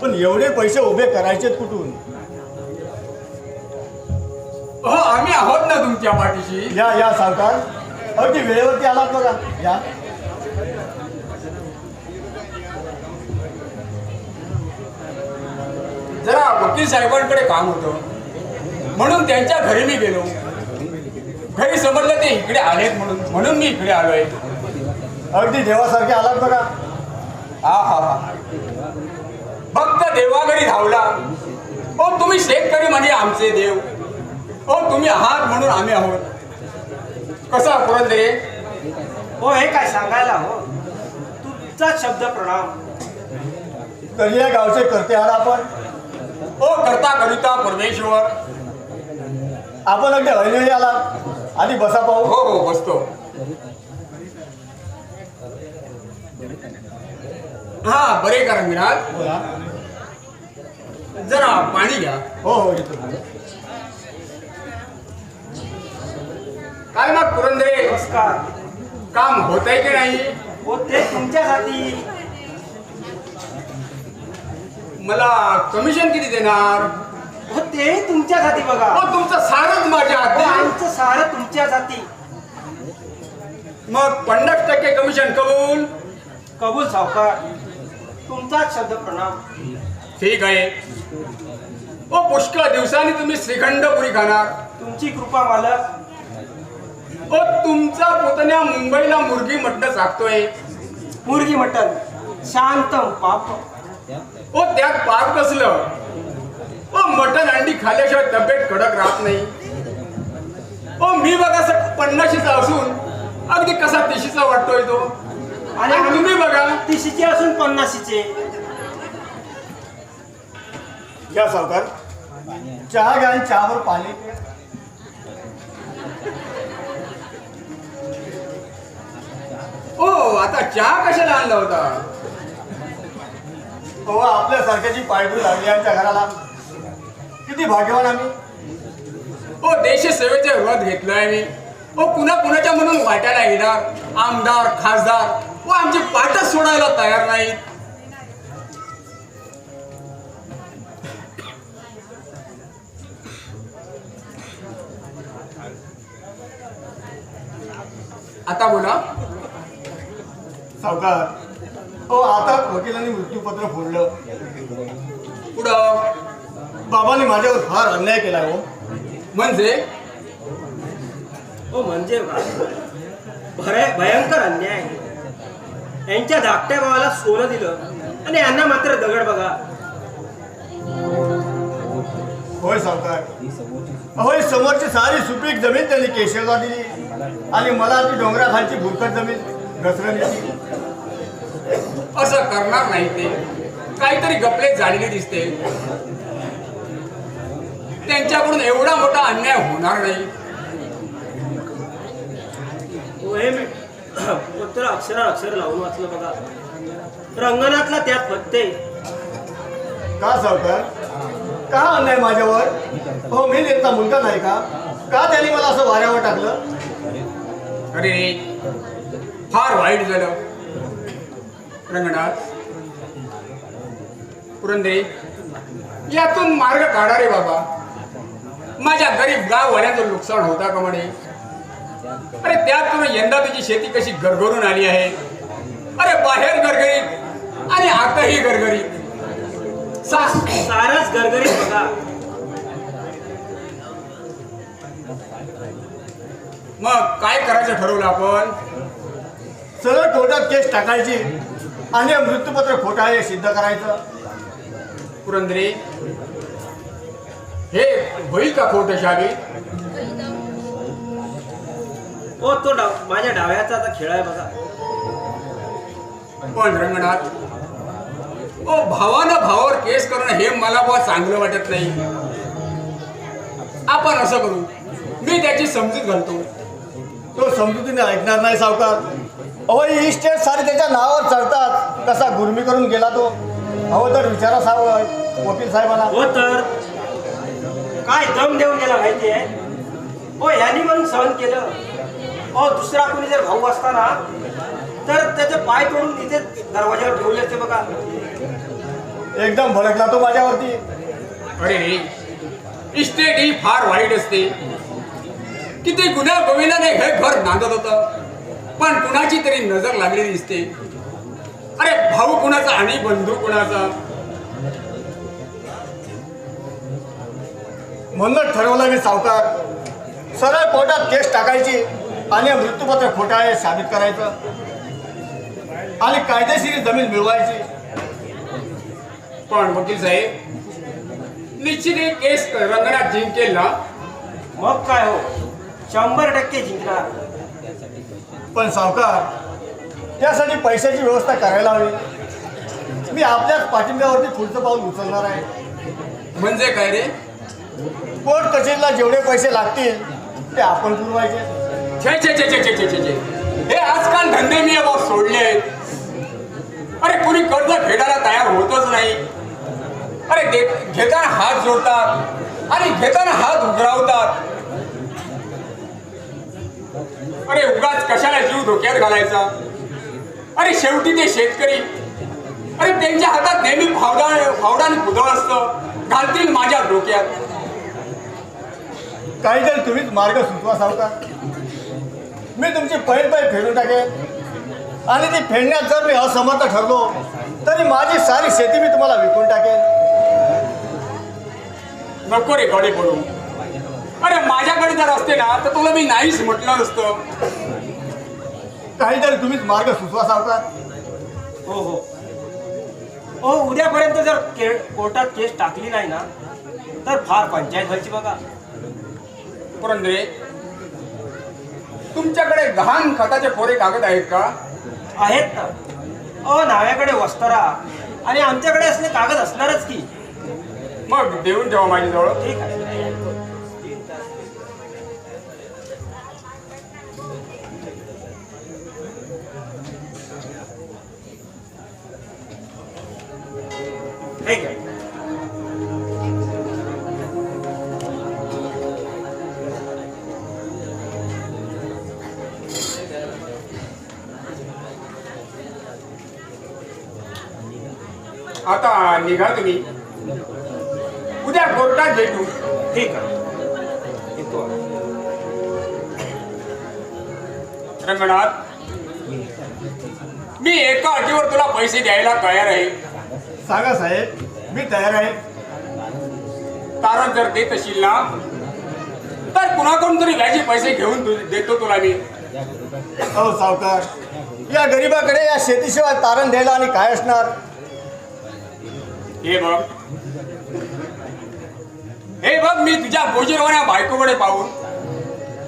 पण एवढे पैसे उभे करायचे कुठून. हो आम्ही आहोत ना तुमच्या पाठीशी. या सावकार अगदी वेळेवरती आलात बघा. या जरा वकील साहेबांकडे काम होतं म्हणून त्यांच्या घरी मी गेलो. घरी समजलं ते इकडे आलेत म्हणून मी इकडे आलोय. अगदी देवासारखे आलात बघा. हा भक्त देवाघरी धावला. ओ तुम्ही शेतकरी म्हणजे आमचे देव. ओ तुम्ही आहात म्हणून आम्ही आहोत. कसा पुरंदरे. हो हे काय सांगायला हो. तुमचा शब्द प्रणाम. तर या गावचे करते आहात आपण. ओ करता करिता परमेश्वर. आपण अगदी हळहळी आलात. आधी बसा पाहू. हो बसतो. हा बरे का रंगनाथ. बोला. जरा पाणी घ्या. हो येतो. काय मग पुरंदरे नमस्कार. काम होत आहे की नाही. हो ते तुमच्यासाठी. मला कमिशन किती देणार. हो ते तुमच्यासाठी बघा. हो तुमचं सारच माझ्या हो, हाती. आमचं सारं तुमच्यासाठी. मग 50% कमिशन कबूल. कबूल सावकार. तुमचाच शब्द प्रणाम. ठीक आहे. ओ पुष्कळ दिवसांनी तुम्ही श्रीखंडपुरी खाणार. तुमची कृपा मालक. ओ तुमचा पुतण्या मुंबईला मुर्गी मटण चाकतोय. मुर्गी मटण शांतम पाप. ओ त्यात पाप कसलं. ओ मटण अंडी खाल्ल्याशिवाय तब्येत कडक राहत नाही. ओ मी बघा 50शीचा असून अगदी कसा 30शीचा वाटतोय तो. आणि तुम्ही बघा 30शीचे असून 50शीचे. या सावकार चहा घ्या आणि चहावर पाणी प्या. ओ आता चहा कशाला आणला होता. हो आपल्यासारख्याची पायडू लागली आमच्या घराला. किती भाग्यवान आम्ही. ओ देशसेवेचे व्रत घेतलंय मी. ओ पुन्हा कुणाच्या म्हणून वाटायला येणार. आमदार खासदार व आमची पाठच सोडायला तयार नाहीत. आता बोला. सावकार हो आता वकिलांनी मृत्यूपत्र फोडलं. पुढं बाबांनी माझ्यावर फार अन्याय केला हो. म्हणजे हो म्हणजे भयंकर अन्याय. यांच्या धाकट्या भावाला सोनं दिलं आणि यांना मात्र दगड बघा. होय सावकार. होय समोरची सारी सुपीक जमीन त्यांनी केशवला दिली आणि मला ती डोंगराखालची भुरकट जमीन घसरली. असं करणार नाही ते. काहीतरी गपलेत झालेली दिसते. त्यांच्याकडून एवढा मोठा अन्याय होणार नाही. हे मी पत्र अक्षर लावून वाचलं बघा. रंगणातला त्यात फत्ते. का सावकार का अन्याय माझ्यावर. हो मी त्यांचा मुलगा नाही का. का त्यांनी मला असं वाऱ्यावर टाकलं. अरे फार वाईट झालं. रंगनाथ पुरंदरे यातून मार्ग काढा रे बाबा. माझ्या गरीब गाववाल्यांचं नुकसान होता का म्हणे. अरे त्यात तुम्ही यंदा तुझी शेती कशी गरगरून आली आहे. अरे बाहेर गरगरीत आणि आताही गरगरीत. सारच गरगरीत बघा. मग काय करायचं ठरवलं आपण. सरळ कोर्टात केस टाकायची आणि मृत्यूपत्र खोटं आहे सिद्ध करायचं. पुरंदरे हे होईल का खोटं शाही. हो तो माझ्या डाव्याचा आता खेळ आहे बघा. पण रंगनाथ ओ भावानं भावावर केस करणं हे मला बुवा चांगलं वाटत नाही. आपण असं करू. मी त्याची समजूत घालतो. तो समजुतीने ऐकणार नाही सावकार. अहो इस्टेट सारे त्याच्या नावावर चढतात. कसा गुरमी करून गेला तो. अहो तर विचारा साहेब वकील साहेबांना. हो तर काय दम देऊन गेला माहिती आहे. हो यांनी म्हणून सहन केलं. हो दुसरा कोणी जर भाऊ असताना तर त्याचे पाय तोडून तिथे दरवाजावर ठेवले असते बघा. एकदम भडकला तो माझ्यावरती. अरे इस्टेट ही फार वाईट असते. किती गुन्हा गोविंदाने हे घर नांदत होतं. पण कुणाची तरी नजर लागलेली दिसते. अरे भाऊ कुणाचा आणि बंधू कुणाचा. म्हणून ठरवलं मी सावकार. सरळ कोर्टात केस टाकायची आणि मृत्यूपत्र खोटं आहे साबित करायचं आणि कायदेशीर जमीन मिळवायची. पण वकील साहेब निश्चित हे केस रंगनाथ जिंकेल ना. मग काय हो 100% जिंकणार. पण सावकार त्यासाठी पैशाची व्यवस्था करायला हवी. मी आपल्याच पाठिंब्यावरती पुढचं पाऊल उचलणार आहे. म्हणजे काय रे. कोर्ट कचेरीला जेवढे पैसे लागतील ते आपण पुरवायचे. छे छे छे छे छे छे छे. हे आजकाल धंदे मी अब सोडले आहेत. अरे कुणी कर्ज फेडायला तयार होतच नाही. अरे घेताना हात जोडतात आणि घेताना हात उघरावतात. अरे उगाच कशाला जीव धोक्यात घालायचा. अरे शेवटी ते शेतकरी. अरे त्यांच्या हातात नेहमी फावडा आणि कुदळ असतं. घालतील माझ्या डोक्यात. काही जर तुम्हीच मार्ग सुचवा सावकार. मी तुमची पैल फेडून टाकेन आणि ती फेडण्यात जर मी असमर्थ ठरलो तरी माझी सारी शेती मी तुम्हाला विकून टाकेन. नको रे गडे पडू. अरे माझ्याकडे जर असते ना तर तुला मी नाहीच म्हटलं नसतं. काहीतरी तुम्हीच मार्ग सुचवा सावकार. हो हो हो, उद्यापर्यंत जर कोर्टात केस टाकली नाही ना तर फार पंचायत व्हायची बघा. पुरंदरे, तुमच्याकडे गहाण खताचे कोरे कागद आहेत का? आहेत ना. नाव्याकडे वस्तरा आणि आमच्याकडे असले कागद असणारच की. मग देऊन ठेवा माझ्याजवळ. ठीक आहे. ठीक आहे. आता निघा तुम्ही. उद्या कोर्टात भेटू. ठीक आहे. येतो. रंगनाथ, मी एका अटीवर तुला पैसे द्यायला तयार आहे. सांगा साहेब, मी तयार आहे. तारण जर देत असशील ना तर कुणाकडून तरी व्याजी पैसे घेऊन देतो तुला मी. अहो सावकार, या गरीबाकडे या शेतीशिवाय तारण द्यायला आणि काय असणार. हे बघ, हे बघ, मी तुझ्या गोजीरवाण्या बायकोकडे पाहून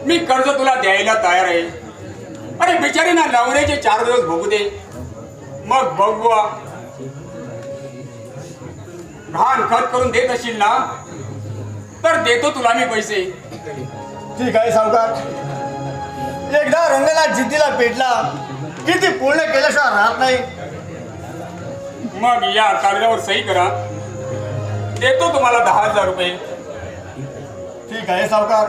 मी कर्ज तुला द्यायला तयार आहे. अरे बिचारी ना नवऱ्याचे 4 दिवस बघू दे, मग बघवा. घाण खत करून देत असशील ना तर देतो तुला मी पैसे. ठीक आहे सावकार. एकदा रंगनाथ जिद्दीला पेटला की ती पूर्ण केल्याशिवाय राहत नाही. मग या कागदावर सही करा. देतो तुम्हाला 10,000 रुपये. ठीक आहे सावकार.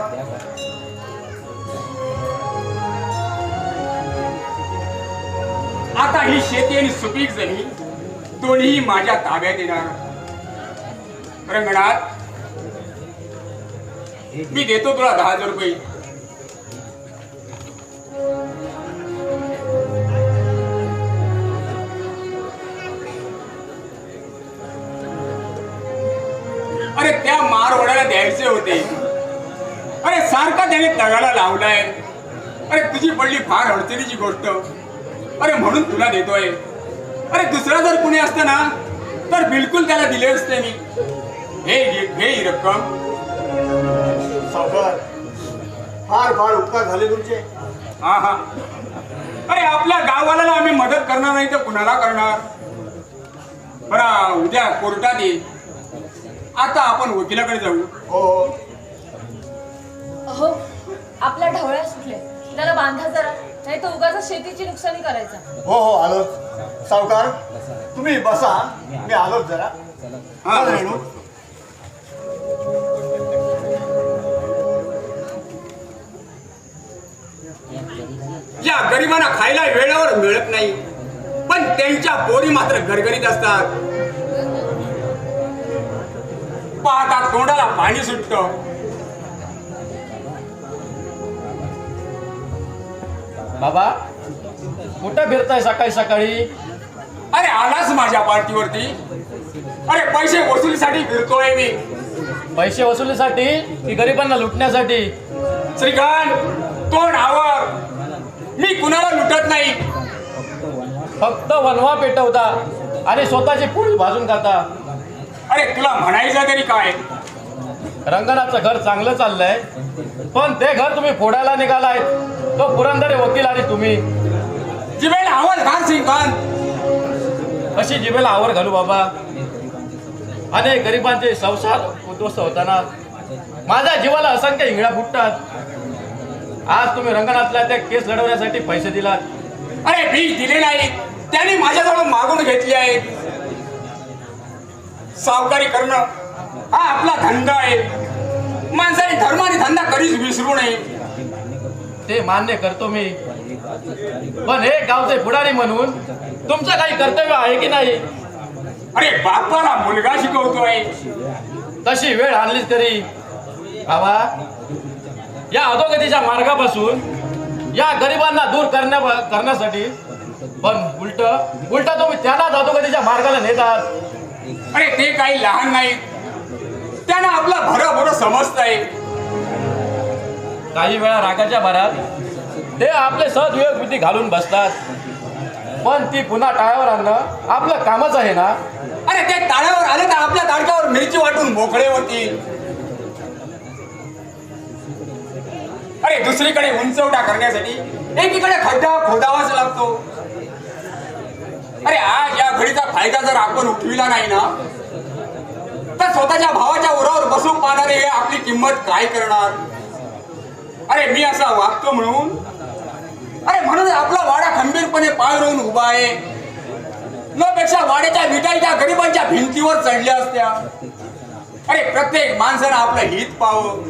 आता ही शेती आणि सुपीक जमीन दोन्ही माझ्या ताब्यात येणार. रंगनाथ, मी देतो तुला 10,000 रुपये. अरे त्या मारवाड्याला द्यायचे होते. अरे सारखा त्याने तगाला लावलाय. अरे तुझी पडली फार अडचणीची गोष्ट. अरे म्हणून तुला देतोय. अरे दुसरा जर कुणी असतं ना तर बिलकुल त्याला दिले असते मी. हे घे ही रक्कम. सावकार, फार फार उपकार झाले तुमचे. हा हा. अरे आपल्या गाववाल्याला आम्ही मदत करणार नाही तर कुणाला करणार. बरं, उद्या कोर्टात ये. आता आपण वकिलाकडे जाऊ. हो, अहो, आपल्या ढवळ्या सुटल्या, त्याला बांधा जरा, नाही तर उगाच शेतीची नुकसानी करायचा. हो हो, आलो. सावकार, तुम्ही बसा, मी आलोच जरा. हा. चल रेणू. या गरिबांना खायला वेळेवर मिळत नाही, पण त्यांच्या पोरी मात्र गरगरीत असतात. पाहता तोंडाला पाणी सुटतं. बाबा, कुठं फिरताय सकाळी सकाळी? अरे आलाच माझ्या पार्टीवरती. अरे पैसे वसुलीसाठी फिरतोय मी. पैसे वसुलीसाठी की गरिबांना लुटण्यासाठी? श्रीकांत, तोंड आवर. मी कुणाला लुटत नाही. फक्त वनवा पेटवता आणि स्वतःची पोळी भाजून खाता. अरे तुला म्हणायचं तरी काय? रंगनाथचं घर चांगलं चाललंय, पण ते घर तुम्ही फोडायला निघालाय. तो पुरंदरे वकील आणि तुम्ही. जिबेला आवाज घाल श्रीकांत. कशी जिभेला आवर घालू बाबा? अनेक गरिबांचे संसार उद्ध्वस्त होताना माझ्या जीवाला असंख्य हिंगळ्या फुटतात. आज तुम्ही रंगनाथला त्या केस लढवण्यासाठी पैसे दिलात. अरे मी दिले नाही, त्यांनी माझ्याजवळ मागून घेतले आहेत. सावकारी करणं हा आपला धंदा आहे. माणसाने धर्म आणि धंदा कधीच विसरू नये. ते मान्य करतो मी, पण हे गावचे पुढारी म्हणून तुमचं काही कर्तव्य आहे की नाही? अरे बापाला मुलगा शिकवतोय. तशी वेळ आणलीच तरी बाबा, या अधोगतीच्या मार्गापासून या गरिबांना दूर करण्यासाठी पण उलट तुम्ही त्यांना जादूगरीच्या मार्गाला नेतात. अरे ते काही लहान नाहीत, त्यांना आपला भरभर समजताय. काही वेळा रागाच्या भरात ते आपले सहज विवेक बुद्धी घालून बसतात, पण ती पुन्हा टाळ्यावर आणणं आपलं कामच आहे ना. अरे ते टाळ्यावर आले तर आपल्या ताडक्यावर मिरची वाटून मोकळे होतील. अरे दुसरीकडे उंचवटा करण्यासाठी एकीकडे खड्डा खोदावाच लागतो. अरे आज या घडीचा फायदा जर आपण उठविला नाही ना, तर स्वतःच्या भावाच्या उरावर बसून पाहणारे हे आपली किंमत काय करणार. अरे मी असा वागतो म्हणून, अरे म्हणून आपला वाडा खंबीरपणे पाय रोवून उभा आहे. न पेक्षा वाड्याच्या विटाईच्या गरिबांच्या भिंतीवर चढल्या असत्या. अरे प्रत्येक माणसानं आपलं हित पाहावं.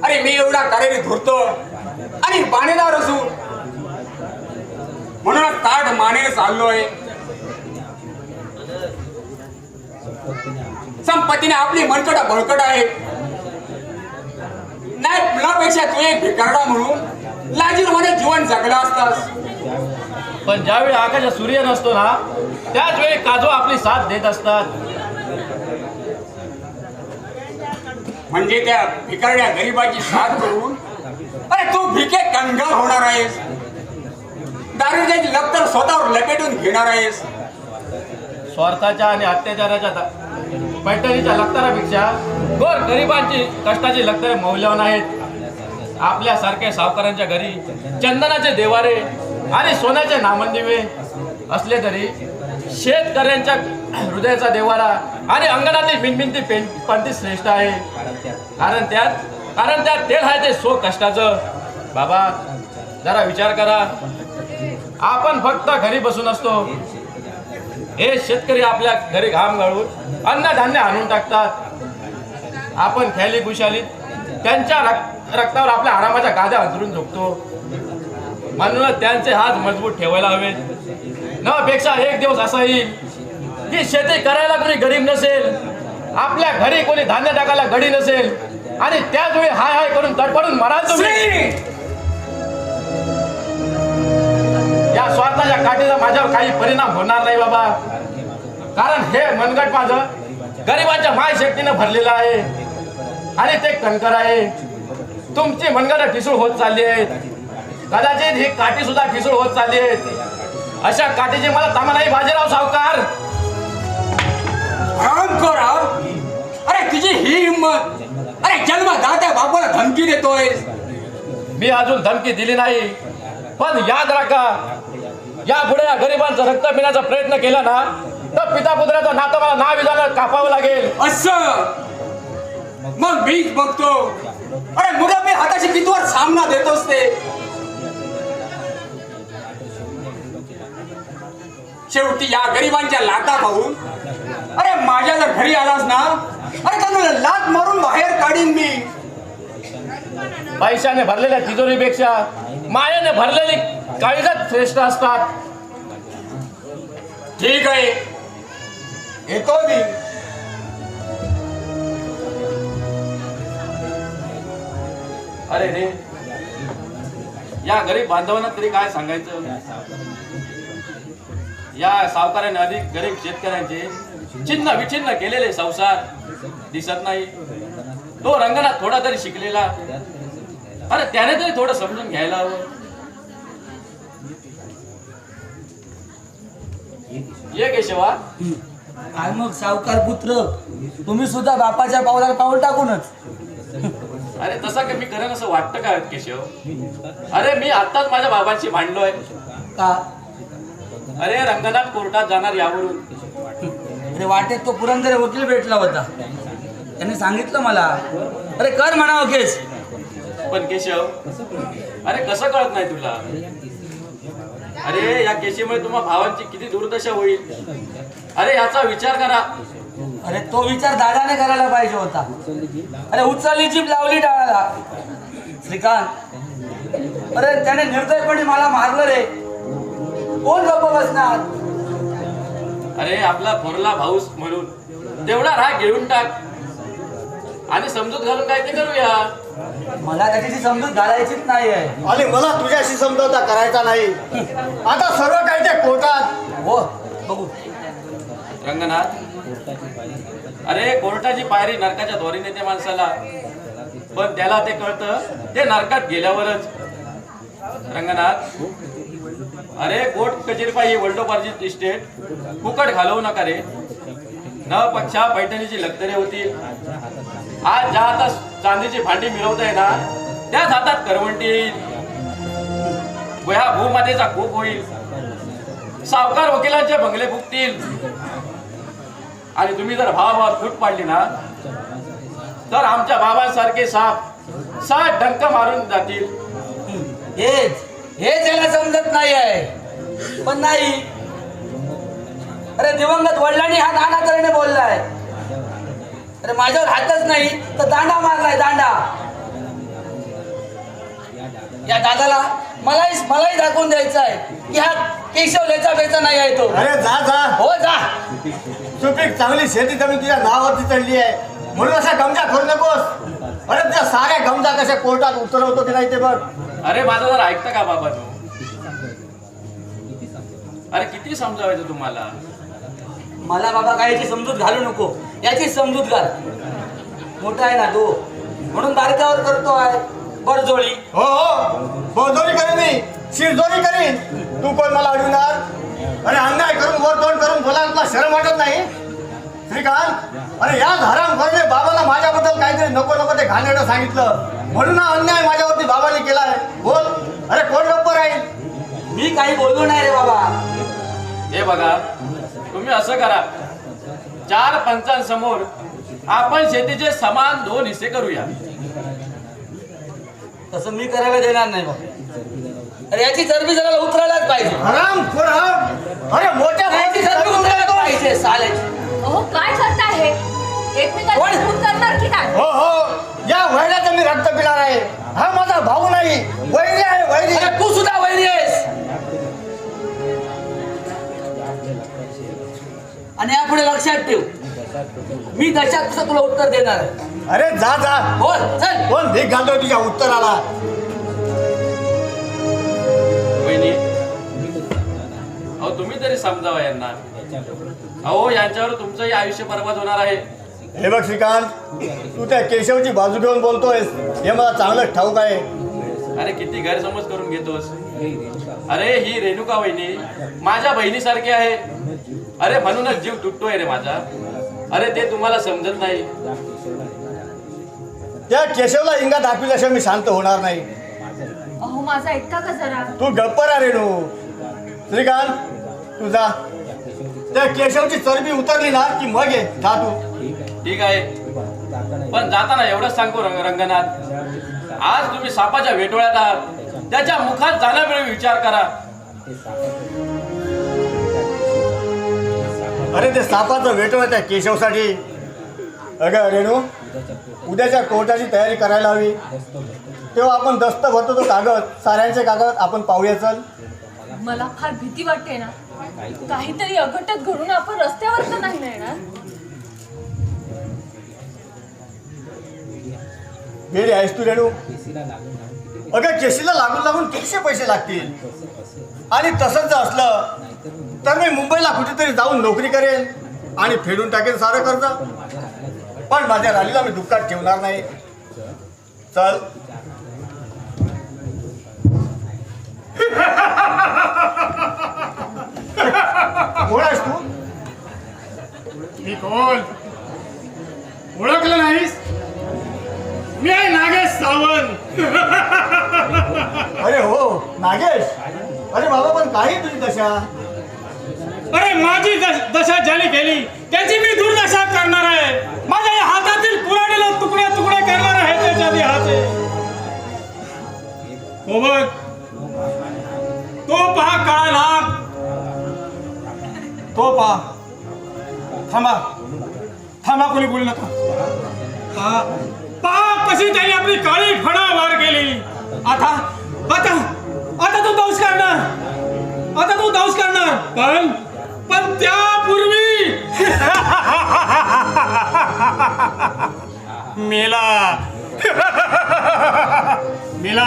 अरे मी एवढा कार्यरत होतो आणि बाणेदार असून म्हणून ताट मानेने चाललोय. संपत्तीने आपली मनकट बळकट आहे. नाही मुलापेक्षा तू एक भिकारडा म्हणून लाजीरवाने जीवन जगला असतास. पण ज्यावेळी आकाशात सूर्य नसतो ना, त्याच वेळी काजू आपली साथ देत असतात. म्हणजे त्या भिकारड्या गरीबाची साथ करून अरे तू भिके कंगाल होणार आहेस. दारिद्र्याची लक्तर स्वतःवर लपेटून घेणार आहेस. स्वार्थाच्या आणि अत्याचाराच्या पैठणीच्या लक्तरापेक्षा गोर गरिबांची कष्टाची लक्तरे मौल्यवान आहेत. आपल्यासारख्या सावकारांच्या घरी चंदनाचे देवारे आणि सोन्याचे नामदिवे असले तरी शेतकऱ्यांच्या हृदयाचा देवारा आणि अंगणातील भिंती पंथी श्रेष्ठ आहे. कारण त्यात तेल आहे ते सो कष्टाचं. बाबा जरा विचार करा, आपण फक्त घरी बसून असतो. हे शेतकरी आपल्या घरी घाम गाळून अन्नधान्य आणून टाकतात. आपण ख्याली खुशालीत त्यांच्या रक्तावर आपल्या आरामाच्या गाद्या अंथरून झोपतो. म्हणूनच त्यांचे हात मजबूत ठेवायला हवेत. न पेक्षा एक दिवस असा येईल की शेती करायला कोणी गरीब नसेल, आपल्या घरी कोणी धान्य टाकायला गडी नसेल आणि त्याच वेळी हाय हाय करून तडफडून मराल तुम्ही. या स्वार्थाच्या काठीचा माझ्यावर काही परिणाम होणार नाही बाबा. कारण हे मनगट माझं गरिबांच्या मायशक्तीनं भरलेलं आहे आणि ते कणकर आहे. तुमची मनगट ठिसूळ होत चालली आहेत. कदाचित ही काठी सुद्धा ठिसूळ होत चालली आहेत. अशा काठीची मला तामा नाही बाजीराव सावकार. अरे तुझी ही हिंमत, अरे जन्मदात्या बापाला धमकी देतोय. मी अजून धमकी दिली नाही, पण याद राखा, यापुढे या गरिबांचं रक्त पिण्याचा प्रयत्न केला ना, तर पिता पुत्राचं नातं मला नाविलाजानं कापावं लागेल. असं मग मीच बघतो. अरे मुलं मी हाताची कितीवर सामना देतोस ते. शेवटी या गरिबांच्या लाता खाऊन अरे माझ्या जर घरी आलास ना, अरे त्यांना लात मारून बाहेर काढीन मी. पैशाने भरलेल्या तिजोरीपेक्षा मायाने भरलेली काळीजात श्रेष्ठ असतात. ठीक आहे, येतो मी. अरे रे, या गरीब बांधवांना तरी काय सांगायचं. या सावकाराने अधिक गरीब शेतकऱ्यांचे चिन्ह विचिन्ह केलेले संसार दिसत नाही. तो रंगनात थोडा तरी शिकलेला, अरे त्याने तरी थोडं समजून घ्यायला हवं. ये केशवा. काय मग सावकार पुत्र, तुम्ही सुद्धा बापाच्या पावलावर पाऊल टाकूनच. अरे तसा मी करेन असं वाटतं का केशव? अरे मी आत्ताच माझ्या बाबांशी भांडलोय. का? अरे रंगनाथ कोर्टात जाणार यावरून. अरे वाटेत तो पुरंदर वकील भेटला होता, त्याने सांगितलं मला, अरे कर म्हणावं केस. पण केशव, अरे कसं कळत नाही तुला? अरे या केशीमुळे तुम्हा भावांची किती दुर्दशा होईल. अरे याचा विचार करा. अरे तो विचार दादाने करायला पाहिजे होता. अरे उचलली जीभ लावली डाळाला. श्रीकांत, अरे त्याने निर्दयपणे मला मारलं रे. कोण गप्प बसणार? अरे आपला थोरला भाऊस म्हणून तेवढा राग घेऊन टाक. आणि समजूत घालून काय ते करूया. मला त्याची समजूत घालायचीच नाही आहे. आणि मला तुझ्याशी समजवता करायचा नाही. आता सर्व काही ते कोर्टात. हो बघू. रंगनाथ, अरे कोर्टाची पायरी नरकाच्या द्वारी नेते माणसाला, पण त्याला ते कळतं ते नरकात गेल्यावरच. रंगनाथ, अरे कोर्ट कचेरी पाहिजे वल्डोपार्जित इस्टेट फुकट घालवू नका रे. न पक्षा पैठणीची लक्तरे होती. आज ज्या हातात चांदीची भांडी मिळवताय ना, त्याच हातात करवंटी येईल. ह्या भूमातेचा खूप होईल. सावकार वकिलांचे बंगले फुकतील. आणि तुम्ही जर भावाभावात फूट पाडली ना, तर आमच्या बाबांसारखे साप 60 डंक मारून जातील. हेच याला समजत नाही आहे. पण नाही, अरे दिवंगत वडिलांनी हा दांडा तऱ्हेने बोललाय. अरे माझ्यावर हातच नाही तर दांडा मारलाय, दांडा. या दादाला मलाही दाखवून द्यायचा आहे की हा केशव लेचा बेचा नाही आहे तो. अरे जा जा. हो जा. सुपीक चांगली शेती जमीन तुझ्या नावावरती चढली आहे म्हणून अशा गमजा करू नकोस. अरे त्या साऱ्या गमजा कशा कोर्टात उतरवतो की नाही ते बघ. अरे माझं जर ऐकता का बाबा तू? अरे किती समजावायचं तुम्हाला? मला बाबा काय याची समजूत घालू नको. याची समजूत घाल. मोठा आहे ना तो, म्हणून बारकावर करतो आहे बरजोळी. हो हो, बोजोरी करीन मी, शिरजोरी करीन. तू कोण मला अडविणार? अरे अन्याय करून वर तोंड करून बोलायला तुला शरम वाटत नाही? श्रीकांत, अरे या हरामखोराने बाबाला माझ्याबद्दल काहीतरी नको नको ते घाणेरडं सांगितलं म्हणून हा अन्याय माझ्यावरती बाबाने केलाय. बोल. अरे कोण गप्प राहील? मी काही बोललो नाही रे बाबा. हे बघा, तुम्ही असं करा, 4 पंचांसमोर आपण शेतीचे समान 2 हिस्से करूया. तसं मी करायला देणार नाही बाबा. अरे याची चरबी जरा उतरायलाच पाहिजे. हरामखोर हा. अरे मोठ्या याची चरबी उतरायलाच पाहिजे साल्याची. अहो काय करताय हे? एकमेकांना खून करणार की काय? हो हो, या वैराचं मी रक्त पिणार आहे. हा माझा भाऊ नाही, वैरी आहे, वैरी. अरे तू सुद्धा वैरी आहेस. आणि यापुढे लक्षात ठेव, मी दशात कसं तुला उत्तर देणार आहे. अरे जा जा. बोल चल. कोण भीक घालतोय तुझ्या उत्तराला? वहिनी, अहो तुम्ही तरी समजावा यांना. अहो यांच्यावर तुमचंही आयुष्य बर्बाद होणार आहे. हे बघ श्रीकांत, तू त्या केशवची बाजू घेऊन बोलतोयस हे मला चांगलं ठाऊक आहे. अरे किती गैरसमज करून घेतोस. अरे ही रेणुका वहिनी माझ्या बहिणीसारखी आहे. अरे म्हणूनच जीव तुटतोय रे माझा. अरे ते तुम्हाला समजत नाही. त्या केशवला इंगा दाखविल्याशिवाय मी शांत होणार नाही. अहो माझा ऐका का जरा. तू गप्प रा रेणू. श्रीकांत, तू जा. त्या केशवची चरबी उतरली ना की मग ये. जा तू. ठीक आहे, पण जाताना एवढंच सांगतो रंगनाथ, आज तुम्ही सापाच्या वेटोळ्यात आहात. त्याच्या मुखात जाण्यावेळी विचार करा. अरे ते सापाचं वेटव त्या केशवसाठी. अगं रेणू, उद्याच्या कोर्टाची तयारी करायला हवी. तेव्हा आपण दस्त भरतो तो कागद, साऱ्यांचे कागद आपण पाहूया. चल. मला फार भीती वाटते ना. काहीतरी अघटत घडून आपण रस्त्यावर तर नाही ना येणार. गेली आहेस तू रेणू. अगं केशीला लागून लागून कितीशे पैसे लागतील. आणि तसंच जर असलं तर मी मुंबईला कुठेतरी जाऊन नोकरी करेन आणि फेडून टाकेन सारं कर्ज. पण माझ्या राणीला मी दुःखात ठेवणार नाही. चल. कोण आहेस तू? मी कोण ओळखलं नाहीस? मी आहे नागेश सावंत. अरे हो नागेश. अरे बाबा, पण काही तुझी दशा. अरे माझी दशा ज्याने केली त्याची मी दुर्दशा करणार आहे. माझ्या या हातातील कुऱ्हाडीला तुकडे तुकडे करणार आहे त्याच्या देहाचे. हो बघ, तो पहा काळा नाग. तो पहा. थांबा थांबा, कोणी बोलू नका. पहा पहा कशी त्याने आपली काळी फणा वर केली. आता आता आता तू दौस करणार. आता तू दौस करणार. पण त्यापूर्वी मेला मेला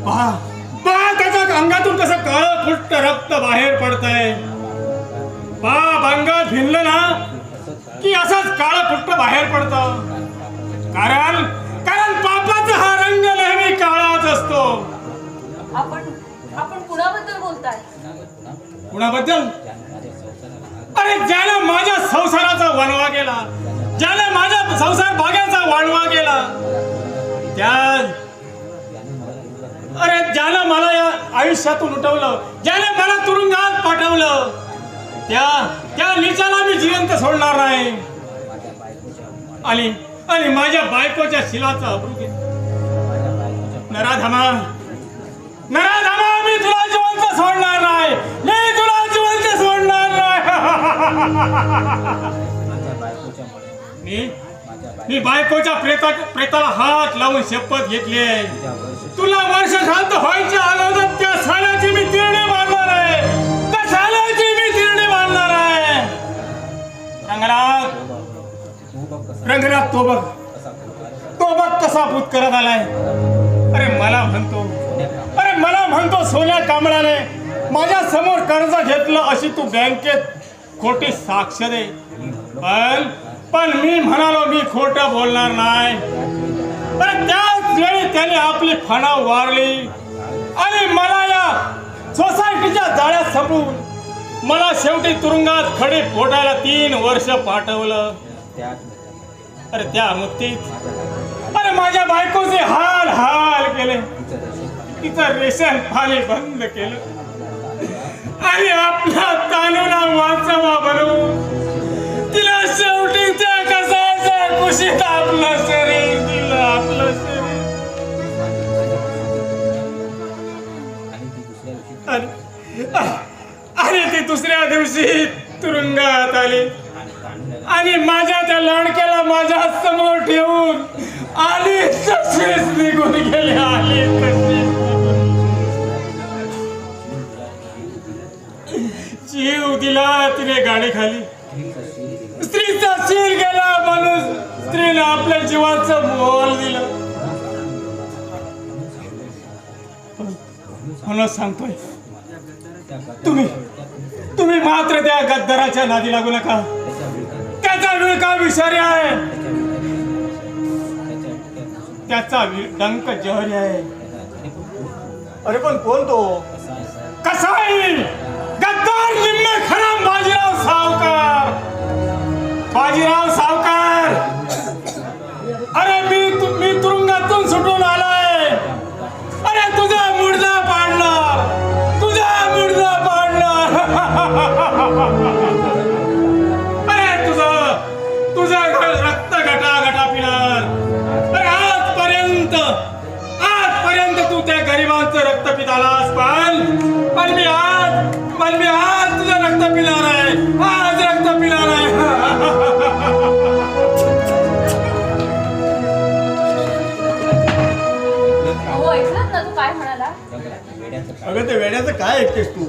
पहा पहा त्याच्या अंगातून कसं काळं फुट्ट रक्त बाहेर पडतंय. बाप अंगात भिनलं ना की असंच काळं फुट्ट बाहेर पडतं. कारण कारण पापाचा हा रंग नेहमी काळाच असतो. आपण कुणाबद्दल बोलताय? कुणाबद्दल? अरे ज्याने माझ्या संसाराचा वणवा केला, ज्याने माझ्या संसार भाग्याचा वणवा केला, अरे ज्यानं मला या आयुष्यातून उठवलं, ज्याने मला तुरुंगात पाठवलं, त्या नीचाला मी जिवंत सोडणार नाही. आणि माझ्या बायकोच्या शिलाचा अब्रू घेतला. नराधमा मी तुला जिवंत सोडणार नाही, मी तुला जिवंत सोडणार नाही. मी बायकोच्या प्रेताला हात लावून शपथ घेतली आहे. तुला वर्ष शांत व्हायच्या अगोदर त्या साल्याची मी तिरडी बांधणार आहे, त्या साल्याची मी तिरडी बांधणार आहे. रंगनाथ तो बघ कसा भूत करत आलाय. अरे मला म्हणतो सोन्या कांबळ्याने माझ्या समोर कर्ज घेतलं अशी तू बँकेत खोटी साक्ष दे. पण मी म्हणालो मी खोटं बोलणार नाही. पण त्याच वेळी त्याने आपली फणा वारली आणि मला या सोसायटीच्या जाळ्यात संपवून मला शेवटी तुरुंगात खडी फोडायला 3 वर्ष पाठवलं. अरे त्या मुक्तीत अरे माझ्या बायकोचे हाल केले, तिचं रेशन पाणी बंद केलं आणि आपला तानुला वाचवा बनवून तिला शेवटी त्या कसाच्या कुशीत आपलं शरीर दिलं. आपलं शरीर आणि ती दुसऱ्या दिवशी तुरुंगात आली आणि माझ्या त्या लाडक्याला माझ्या समोर ठेवून आली तशीच निघून गेली. आली तशीच जीव दिला तिने गाडी खाली. स्त्रीचा शील गेला म्हणून स्त्रीने आपल्या जीवाचं मोल दिलं. म्हणून सांगतोय तुम्ही मात्र त्या गद्दाराच्या नादी लागू नका. त्याचा विळका विषारी आहे, त्याचा डंक जहरी आहे. अरे पण कोण तो? कसाई गद्दार निम्मे खराब बाजीराव सावकार. अरे मी तुरुंगातून सुटून आलाय. अरे तुझा मुर्दा पाडणार. अरे तुझा रक्त घटा पिणार. अरे आजपर्यंत तू त्या गरिबांचं रक्त पितालास. पण मी आज तुझं रक्त पिणार आहे. आज रक्त पिणार आहे. हो ऐकलं ना तू काय म्हणाला? अगं ते वेड्याचं काय ऐकतेस तू?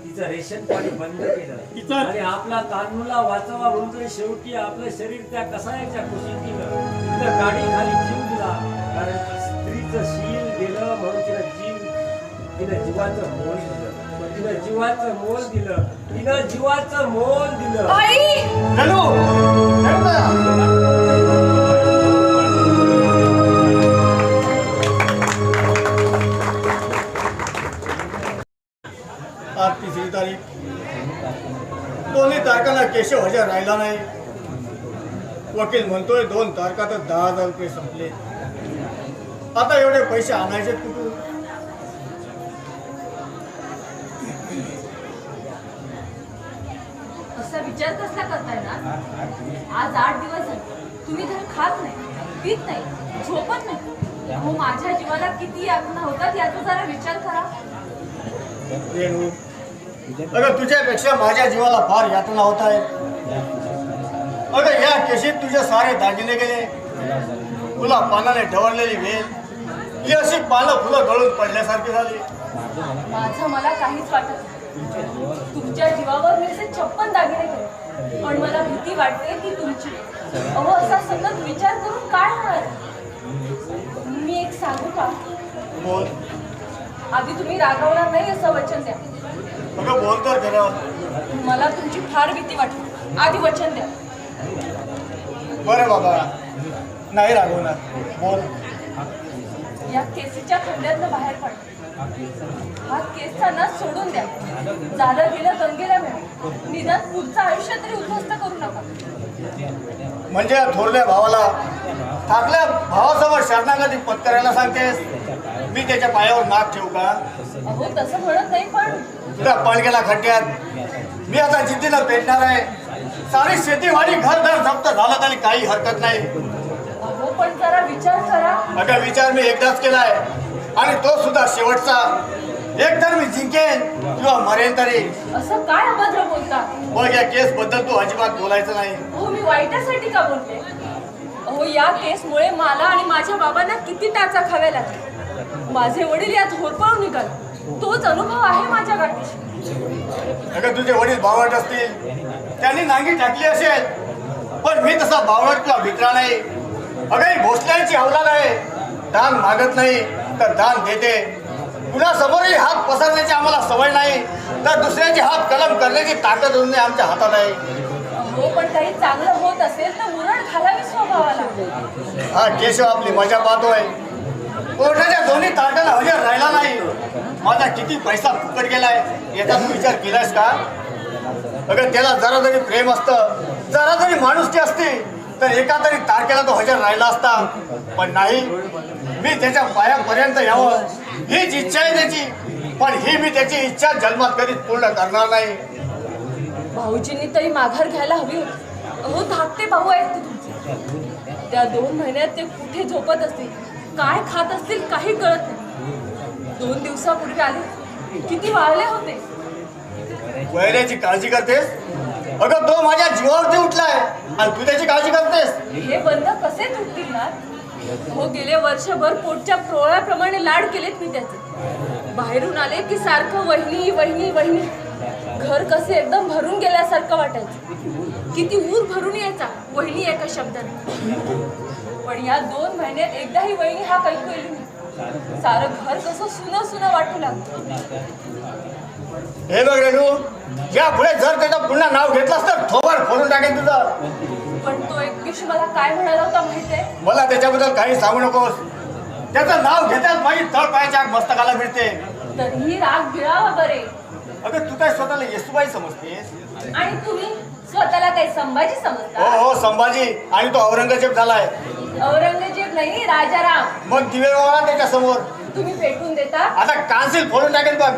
तिचं रेशन पाणी बंद केलं आणि आपला तांदूळला वाचवा म्हणून शेवटी आपलं शरीर त्या कसायाच्या कुशीत दिलं. तिला गाडी खाली जीव दिला. कारण स्त्रीचं शील गेलं म्हणून तिनं जीवाचं मोल दिलं. तिनं जीवाचं मोल दिलं. आज 3 तारीख. दोन्ही तारखांना केशव हजर राहिला नाही. वकील म्हणतोय 2 तारखातच 10,000 रुपये संपले. आता एवढे पैसे आणायचे कुठून? असा विचार कसला करताय ना? आज 8 दिवस झाले तुम्ही घर खात नाही, पीत नाही, झोपत नाही. अहो माझ्या जीवाला किती यातना होतात याचा जरा विचार करा. रेणू, अगं तुझ्यापेक्षा माझ्या जीवाला फार यातना होत आहे. अगं या केशीत तुझे सारे दागिने गेले. तुला पानाने ढवळलेली वेल ही अशी पानं फुलं गळून पडल्यासारखी झाली. माझं मला काहीच वाटत नाही. तुमच्या जीवावर मी असे 56 दागिने केले पण मला भीती वाटते ती तुमची. अहो असा सतत विचार करून काय होणार? मी एक सांगू का? बोल. आधी तुम्ही रागवणार नाही असं वचन द्या. अगं बोल तर खरं. मला तुमची फार भीती वाटते. आधी वचन द्या. बरं बाबा, नाही रागवणार. बोल. या केसीच्या खड्ड्यातनं बाहेर पड. हा केसचा नाच सोडून द्या. झालं गेलं गंगेला मिळा. निदान पुढचं आयुष्य तरी उद्ध्वस्त करू नका. म्हणजे या थोरल्या भावाला ठाकल्या भावासमोर शरणागती पत्करायला सांगतेस? मी त्याच्या पायावर नाक ठेवू का? अहो तसं म्हणत नाही, पण तुला पळगेला खड्ड्यात मी आता जिद्दीनं पेटणार आहे. सारी शेतीवाडी घरदार जप्त झालं तरी काही हरकत नाही. अहो पण जरा विचार करा. अगं विचार मी एकदाच केलाय आणि तो सुद्धा शेवटचा. एकतर मी जिंकेन किंवा मरेन तरी. असं काय अभद्र बोलता? मग या केस बद्दल तू अजिबात बोलायचं नाही. अहो मी वाईटासाठी का बोलते? अहो या केसमुळे मला आणि माझ्या बाबांना किती टाचा खाव्या लागल्या. माझे वडील यात होरपळून निघाले. तोच अनुभव आहे माझ्या गाठीशी. अगं तुझे वडील बावळट असतील, त्यांनी नांगी टाकली असेल, पण मी तसा बावळट किंवा भित्रा नाही. अगं भोसल्यांची अवलाद आहे. दान मागत नाही तर दान देते. कुणासमोरही हात पसरण्याची आम्हाला सवय नाही, तर दुसऱ्याचे हात कलम करण्याची ताकद होणे आमच्या हातात आहे. हो पण काही चांगलं होत असेल तर मुरड घालावी स्वभावाला. हा केशव आपली मजा पाहतोय. कोर्टाच्या दोन्ही ताटाला हजर राहिला नाही. माझा किती पैसा फुकट गेलाय याचा तू विचार केलास का? अगं त्याला जरा जरी प्रेम असतं, जरा जरी माणुसकी असती, तर एका तरी तारखेला तो हजर राहिला असता. पण नाही, मी त्याच्या पायापर्यंत यावं हीच इच्छा आहे त्याची. पण ही मी त्याची इच्छा जन्मात कधीच पूर्ण करणार नाही. भाऊजींनी तरी माघार घ्यायला हवी होती. अहो धाकटे भाऊ आहेत ते तुमचे. त्या 2 महिन्यात ते कुठे झोपत असतील, काय खात असतील काही कळत नाही. 2 दिवसापूर्वी आले, किती वाळले होते. वैऱ्याची काळजी करतेस? अगं तो माझ्या जीवावरती उठलाय आणि तू त्याची काळजी करतेस? हे बंद कसे तुटतील ना? हो गेले वर्षभर पोटच्या प्रोळ्याप्रमाणे लाड केलेत मी त्याचे. बाहेरून आले की सारखं वहिनी वहिनी वहिनी. घर कसे एकदम भरून गेल्यासारखं वाटायचं. किती ऊर भरून यायचा वहिनी एका शब्दाने. पण या 2 महिन्यात एकदाही वहिनी हा काही कळली नाही. सारं घर कसं सुनं सुनं वाटू लागलं. हे बघ रेणू, या पुढे जर त्याचं पुन्हा नाव घेतलंस तर थोबाड फोडून टाकेल तुझं. पण तो एक दिवशी मला काय म्हणाला होता माहितीये? मला त्याच्याबद्दल काही सांगू नकोस. त्याचं नाव घेताच माझी तळपायाच्या आग मस्तकाला मिळते. तरीही राग गिळावा बरे. अगं तू काय स्वतःला येसूबाई समजतेस? आणि तुम्ही स्वतःला काही संभाजी हो समजता? हो संभाजी, आणि तो औरंगजेब झालाय. औरंगजेब नाही, राजाराम. मग दिवे बाबा त्याच्या समोर. तुम्ही पेटून देता. आता कांसील फोडून टाकेल बघ.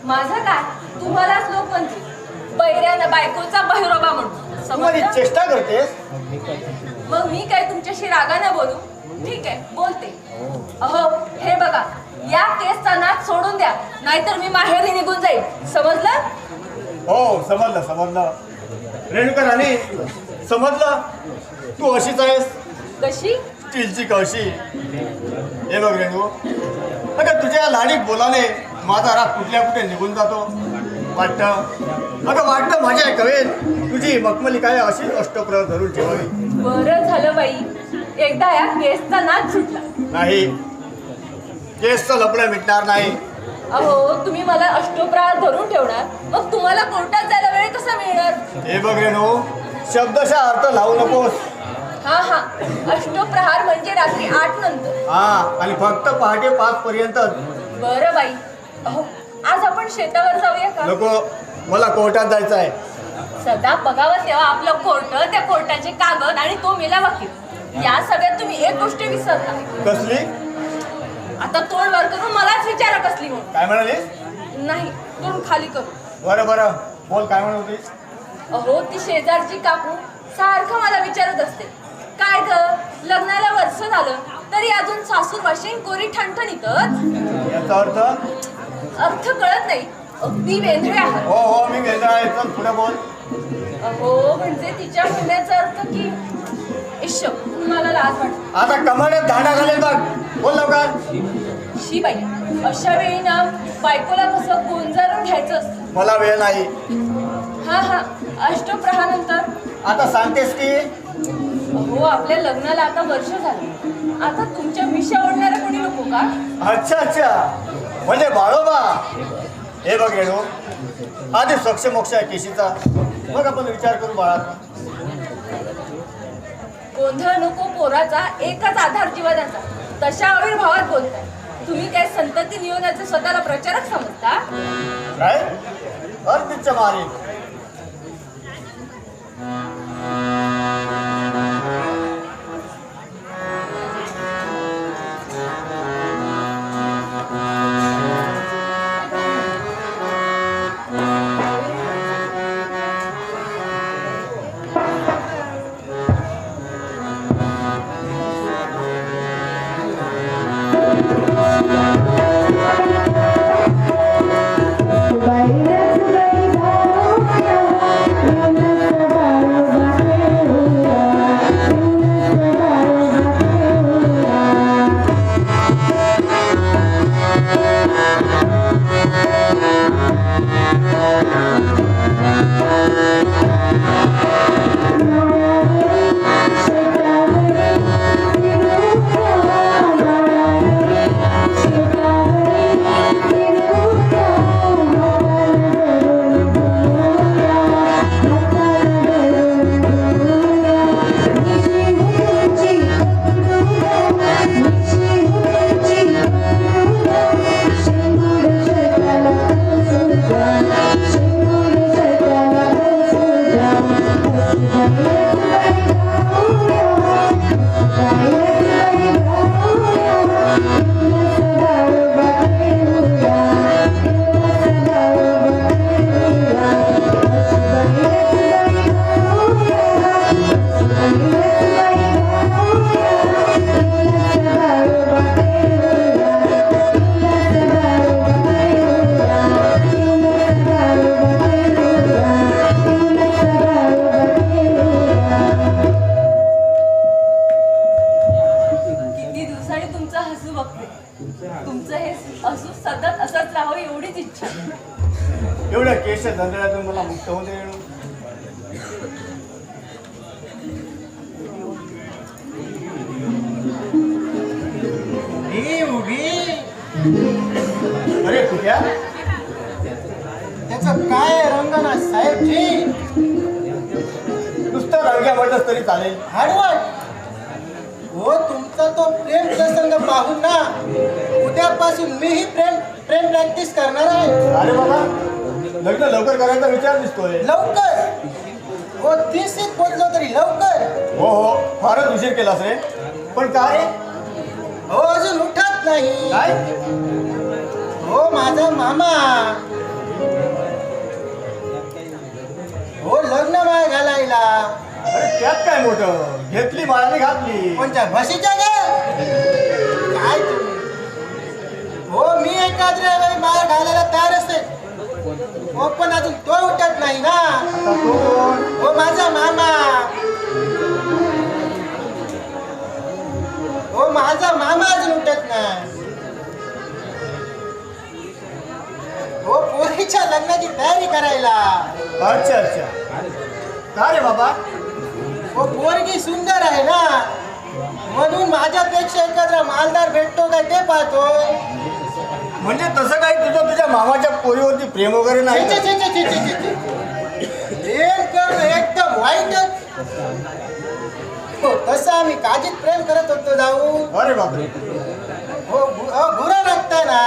माझं काय? तुम्हालाच लोक म्हणतील बैऱ्यानं बायकोचा बहिरोबा म्हणून. तू माझी समजलं? चेष्टा करतेस? मग मी काय तुमच्याशी रागानं बोलू? ठीक आहे बोलते. अहो हे बघा, या केसचा नाच सोडून द्या, नाहीतर मी माहेरी निघून जाईल. समजलं? हो समजलं समजलं. रेणुका राणी, समजलं. तू अशीच आहेस, कशी? स्टीलची कळशी. हे बघ रेणू, अगं तुझ्या लाडीत बोलाने माझा राग कुठल्या कुठे निघून जातो. वाटतं माझ्या कवेत तुझी मखमली काय अशी अष्टप्रहर धरून ठेवावी. बरं झालं बाई, एकदा या केसचा नाच सुटला. नाही, केसचं लपडं मिटणार नाही. अहो तुम्ही मला अष्टप्रहार धरून ठेवणार, मग तुम्हाला कोर्टात जायला वेळ कसा मिळणार? हे बघ रेणू, शब्दशः अर्थ लावू नकोस. हा हा, अष्टप्रहार म्हणजे रात्री 8 नंतर. हा, आणि फक्त पहाटे 5 पर्यंत. बरं बाई. अहो आज आपण शेतावर जाऊया का? नको, मला कोर्टात जायचं आहे. सदा बघावं तेव्हा आपलं कोर्ट, त्या कोर्टाचे कागद आणि तो मेला वकील. या सगळ्यात तुम्ही एक गोष्ट विसरता. कसली? आता तोंड वर करून मलाच विचारा कसली म्हणून. काय म्हणाली? नाही, तोंड खाली करू. बरं बरं, बोल काय म्हणत होतीस? अहो ती शेजारची काकू सारखं मला विचारत असते, काय ग लग्नाला वर्ष झालं तरी अजून सासूर वाशिंग कोरी ठणठणीतच. याचा अर्थ? अर्थ कळत नाही, अगदी वेंधळे आहात. हो हो, मी वेगळा आहे. चल पुढे बोल. अहो म्हणजे तिच्या म्हणण्याचा अर्थ की इश्श, मला लाज वाटते. आता कमाड्यात धाडा घालेल बघ. बोल लवकर. शी बाई, अशा वेळी ना बायकोला कसं गोंजारून घ्यायचं असतं. मला वेळ नाही. हा अष्टप्रहानंतर. आता सांगतेस की हो, आपल्या लग्नाला आता वर्ष झालं. आता तुमच्या मिशा ओढणाऱ्या कोणी नको का? अच्छा म्हणजे बाळोबा. हे बघ रेणू, आधी स्वच्छ मोक्ष आहे केशीचा, मग आपण विचार करू बाळा. गोंधळ नको पोराचा, एकच आधार जीवनाचा. तशा आविर्भावात बोलताय तुम्ही. काय संतती नियोजनाचे स्वतःला प्रचारक समजता? काय अर्थिच्छ मारी. तुमचं हे असू सतत असंच राहावं एवढीच इच्छा. एवढ्या केश धंद्यातून मला मुक्त होऊ दे. अरे कुठ्या त्याचं काय रंगना साहेबजी. नुसतं रंग्या वाटत तरी चालेल. हाडवट हो तुमचा तो प्रेम प्रसंग पाहून ना उद्यापासून मीही प्रेम प्रॅक्टिस करणार आहे. अरे बाबा लग्न लवकर करायचा विचार दिसतोय. लवकर हो 30 पोचलो तरी लवकर. हो हो फारच उशीर केलास रे. पण काय हो अजून उठत नाही. काय हो माझा मामा हो लग्न माय घालायला. अरे त्यात काय मोठं घेतली माळाने घातली. कोणत्या म्हशीच्या गे काय तुम्ही हो मी एखाद्या वेळी माळ घालायला तयार असते हो पण अजून तो उठत नाही ना. आता तो कोण? हो माझा मामा. हो माझा मामा अजून उठत नाही. हो पोरीच्या लग्नाची तयारी करायला. अच्छा अच्छा का रे बाबा. हो पोरगी सुंदर आहे ना म्हणून माझ्यापेक्षा एखादा मालदार भेटतो काय ते पाहतोय. म्हणजे तसं काही तुझं तुझ्या मामाच्या पोरीवरती प्रेम वगैरे नाही. छे, छे, छे, छे, छे, छे, छे. प्रेम करणं एकदम वाईटच. हो तसं आम्ही काजीत प्रेम करत होतो जाऊ. अरे बापरे. हो गुरं लागताना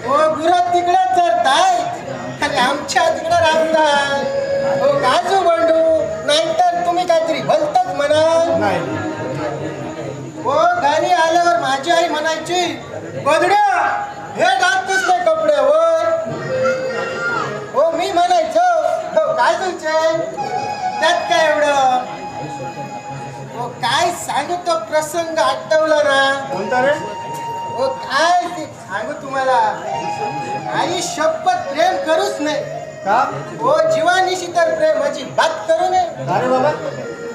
हो गुरं तिकडे चरताय आणि आमच्या तिकडे राहताय. हो काजू बंडू नाहीतर तुम्ही काहीतरी भलतच म्हणा. नाही हो घरी आल्यावर माझी आई म्हणायची बदड्या हे घालतोस नाही कपडे वर. हो मी म्हणायचो हो काजूचे त्यात काय एवढं. हो काय सांगू तो प्रसंग आठवला ना. कोणता रे. हो काय ते सांगू तुम्हाला. आई शपथ प्रेम करूच नाही. का हो जीवानिशी तर प्रेमाची बात करू नये. अरे बाबा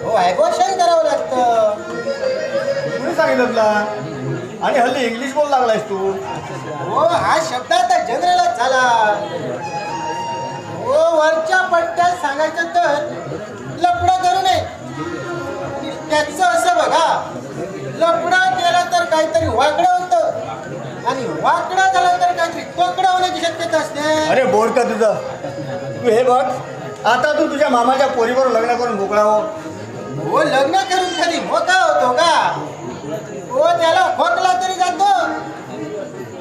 हो ॲबॉर्शन करावं लागतं. कुणी सांगितलं तुला. आणि हल्ली इंग्लिश बोल लागलायस तू. हो हा शब्द आता जनरलच झाला. हो वरच्या पट्ट्यात सांगायचं तर लफडं करू नये. त्याचं असं बघा, लफडं केलं तर काहीतरी वाकडं होतं आणि वाकडं झालं तर काहीतरी तोकडं होण्याची शक्यता असते. अरे बोर का तुझं. तू हे बघ, आता तू तुझ्या मामाच्या पोरीबरोबर लग्न करून मोकळा हो. हो लग्न करून कधी मोका होतो का? हो त्याला खोकला तरी जातो,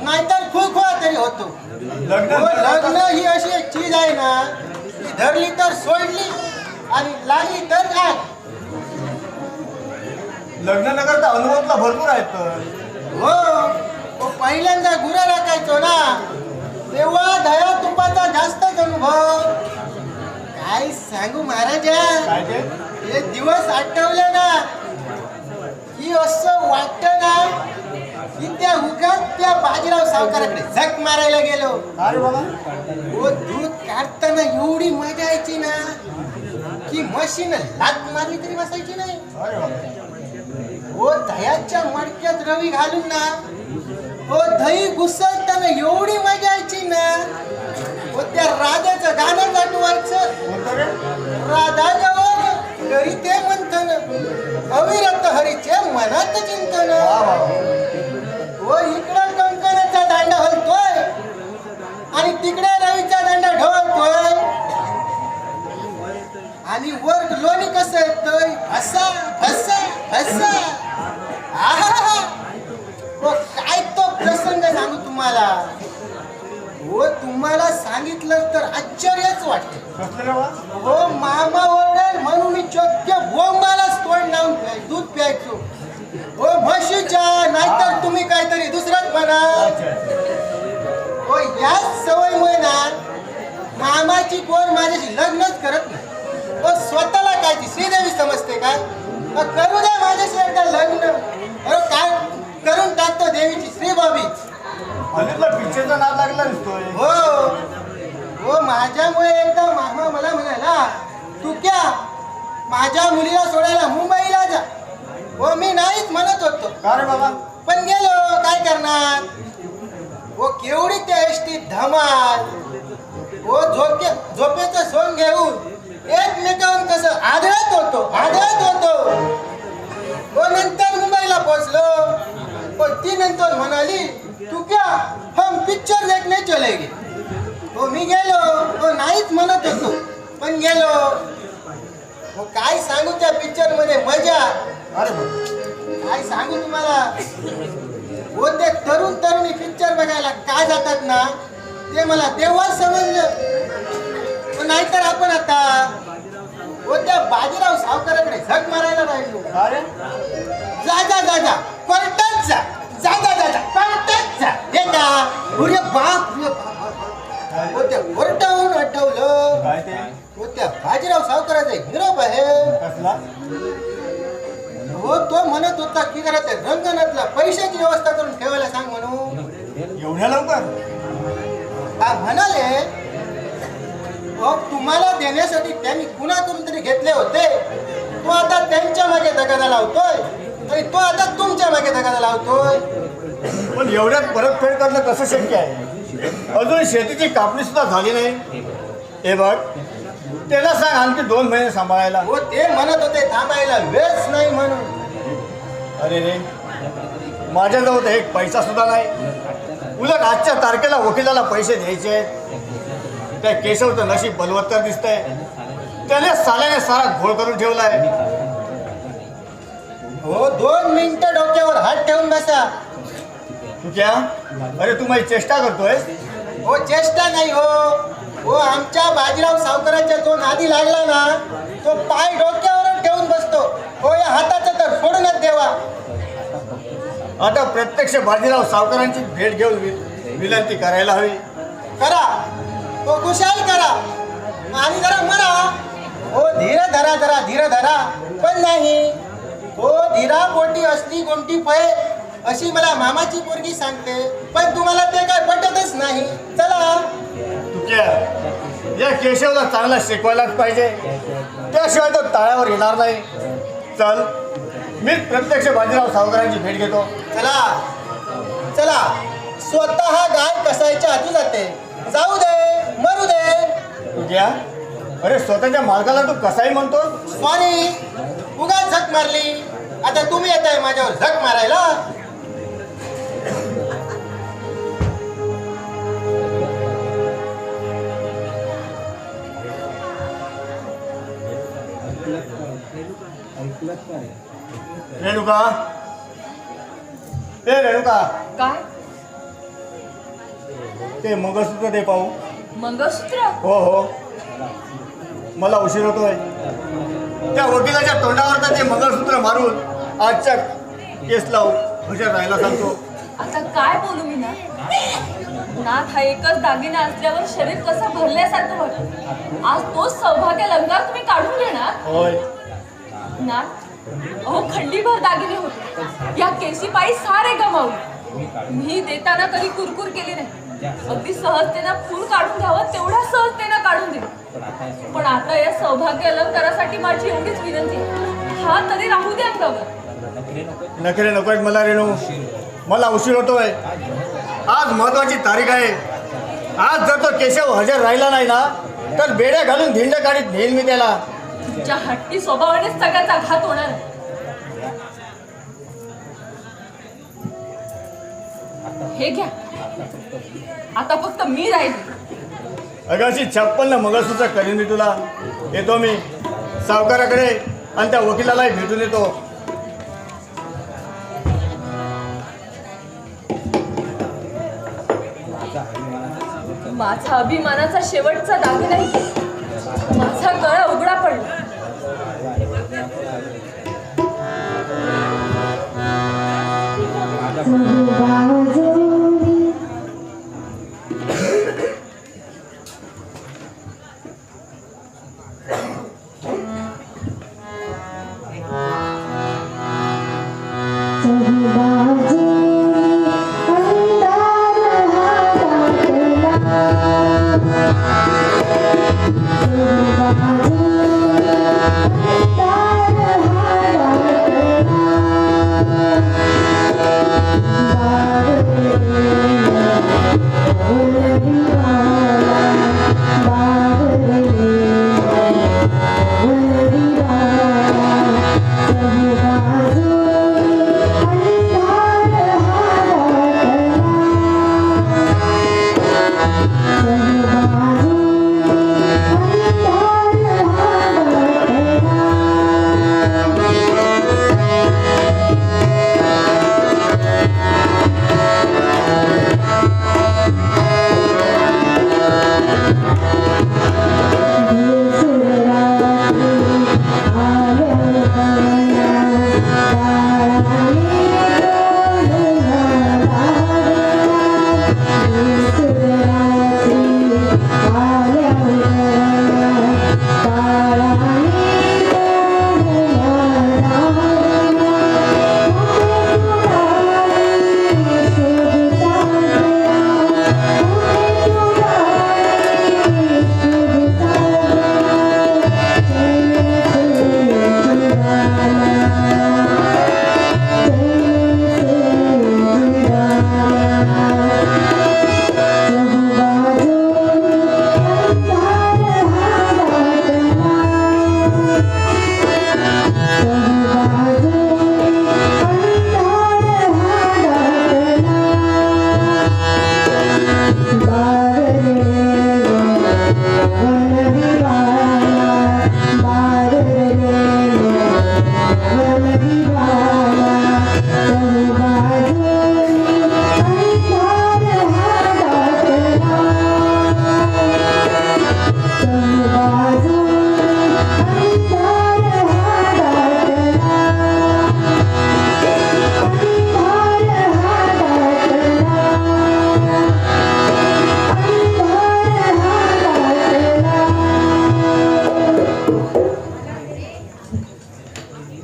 नाहीतर खुखवा तरी होतो. हो लग्न ही अशी एक चीज आहे ना, की धरली तर सोडली आणि लागली तर काय. लग्न न करता अनुभवला भरपूर आहेत. हो पहिल्यांदा गुरा राखायचो ना, तेव्हा दया तुपाचा जास्तच अनुभव. काय सांगू महाराजा, काय ते? हे दिवस आठवले ना की असं वाटतं ना की त्या उगाच त्या बाजीराव सावकाराकडे झक मारायला गेलो. अरे बाबा, हो दूध काढताना एवढी मजा यायची ना की मशीन लात मारली तरी बसायची नाही. अरे बाबा. हो दह्याच्या मडक्यात रवी घालून ना, हो दही घुसळताना एवढी मजा यायची ना. हो त्या राजाचं गाणं गाठवायचं, कोणतं रे? राधा जवळ तरी ते मंथन, अविरत हरीचे मनात चिंतन. हो इकडं कंकणाचा दांडा हलतोय आणि तिकडे रवीचा दांडा ढवळतोय आणि वर लोणी कसं येतोय, हसा हसा हसा. आहा, हो काय तो प्रसंग सांगू तुम्हाला. हो तुम्हाला सांगितलं तर आश्चर्यच वाटतं. कसलं रे बा? हो मामा ओरडेल म्हणून मी चक्क बोंबालाच तोंड लावून दूध प्यायचो. हो म्हशीच्या, नाहीतर तुम्ही काहीतरी दुसरंच म्हणा. हो याच सवयीमुळे ना मामाची पोर माझ्याशी लग्नच करत नाही. हो स्वतःला काय ती श्रीदेवी समजते काय. करू द्या माझ्याशी एकदा लग्न. अरे काय करून टाकतो देवीची श्रीबाबीच. हल्लीतला पिक्चरचा नाद लागला दिसतोय. हो हो माझ्यामुळे एकदा मामा मला म्हणाला, तू क्या माझ्या मुलीला सोडायला मुंबईला जा. हो मी नाहीच म्हणत होतो, का रे बाबा? पण गेलो, काय करणार. हो केवढी त्या एसटीत धमाल. हो झोपेचं सोंग घेऊन एकमेकांवर कसं आदळत होतो. हो नंतर मुंबईला पोहोचलो. हो ती नंतर म्हणाली, तू क्या हम पिक्चर देखने चले गे. हो मी गेलो. हो नाहीच म्हणत होतो पण गेलो. हो काय सांगू त्या पिक्चर मध्ये मजा. अरे बाबा. काय सांगू तुम्हाला. हो ते तरुण तरुणी पिक्चर बघायला का जातात ना, ते मला तेव्हाच समजलं. नाहीतर आपण आता हो त्या बाजीराव सावकाराकडे झक मारायला राहिलो. अरे जा जा जा जा कोर्टात जा, जा जा जा जा कोर्टात जा. हे का अरे बाप रे बाप. हो त्या कोर्टाहून आठवलं, काय ते? हो त्या बाजीराव सावकाराचा एक निरोप आहे. कसला? हो तो म्हणत होता की जरा त्या रंगनाथला पैशाची व्यवस्था करून ठेवायला सांग म्हणून. एवढ्या लवकर? हा म्हणाले, हो तुम्हाला देण्यासाठी त्यांनी गुन्हा करून तरी घेतले होते. तो आता त्यांच्या मागे दगादा लावतोय आणि तो आता तुमच्या मागे दगादा लावतोय. पण एवढ्यात परतफेड करणं कसं शक्य आहे? अजून शेतीची कापणी सुद्धा झाली नाही. हे बघ, त्याला सांग आणखी 2 महिने सांभाळायला. हो ते म्हणत होते थांबायला वेळच नाही म्हणून. अरे रे, माझ्याजवळ तर एक पैसा सुद्धा नाही. उलट आजच्या तारखेला वकिलाला पैसे द्यायचे. त्या केशवचं नशीब बलवत्तर दिसतंय. त्याने साल्याने सारा घोळ करून ठेवलाय. हो 2 मिनिटं डोक्यावर हात ठेवून बसा. तू क्या? अरे तू माझी चेष्टा करतोय? हो चेष्टा नाही. हो आमच्या बाजीराव सावकाराच्या जो नादी लागला ना, तो पाय डोक्यावर ठेवून बसतो. हो या हाताचं तर सोडूनच देवा. आता प्रत्यक्ष बाजीराव सावकारांची भेट घेऊन विनंती करायला हवी. करा, तो खुशाल करा आणि जरा म्हणा, हो धीर धरा, जरा धीर धरा. पण नाही, हो धीरापोटी असली कोणती फळे अशी मला मामाची पोरगी सांगते. पण तुम्हाला ते काय पटतच नाही. चला. तू क्या? या केशवला चांगला शिकवायलाच पाहिजे, त्याशिवाय तो ताळ्यावर येणार नाही. चल, मी प्रत्यक्ष बाजीराव सावकारांची भेट घेतो. चला. चला स्वतः गाय कसायच्या हाती जाते. जाऊ दे, मरू दे. तुझ्या अरे स्वतःच्या मालकाला तू कसाही म्हणतो. स्वानी उगाच झक मारली. आता तुम्ही येत आहे माझ्यावर झक मारायला. रेणुका, ए रेणुका, काय ते मंगळसूत्र दे पाहू. मंगळसूत्र? हो हो, मला उशीर होतोय. त्या वकिलाच्या तोंडावर तर ते मंगळसूत्र मारून आजच्या केस लावू हजर राहायला सांगतो. आता काय बोलू मी ना. नाथ हा एकच दागिना असल्यावर शरीर कसं भरल्यासारखं वाटतं. आज तोच सौभाग्य लंगार तुम्ही काढून घेणार. होय, नाथ अहो खंडीभर दागिने होते. या केसीपायी सारे गमावले. मी देताना कधी कुरकुर केली नाही. अगदी सहजतेनं फूल काढून घ्यावं तेवढ्या सहजतेनं काढून दिलं. पण आता या सौभाग्य अलंकारासाठी माझी एवढीच विनंती आहे, हा तरी राहू द्या अंगावर. नखरे नकोय मला रेणू, मला उशीर होतोय. आज महत्वाची तारीख आहे. आज जर तो केशव हजर राहिला नाही ना तर बेड्या घालून धिंड काढीत नेईल मी त्याला. तुमच्या हट्टी स्वभावानेच सगळ्याचा घात होणार आहे. हे घ्या, आता फक्त मी राहिली. अगाशी 56 मंगळसूत्र करीन मी तुला. येतो मी सावकाराकडे आणि त्या वकिलालाही भेटून येतो. माझा अभिमानाचा शेवटचा दागिना माझा गळा उघडा पडला.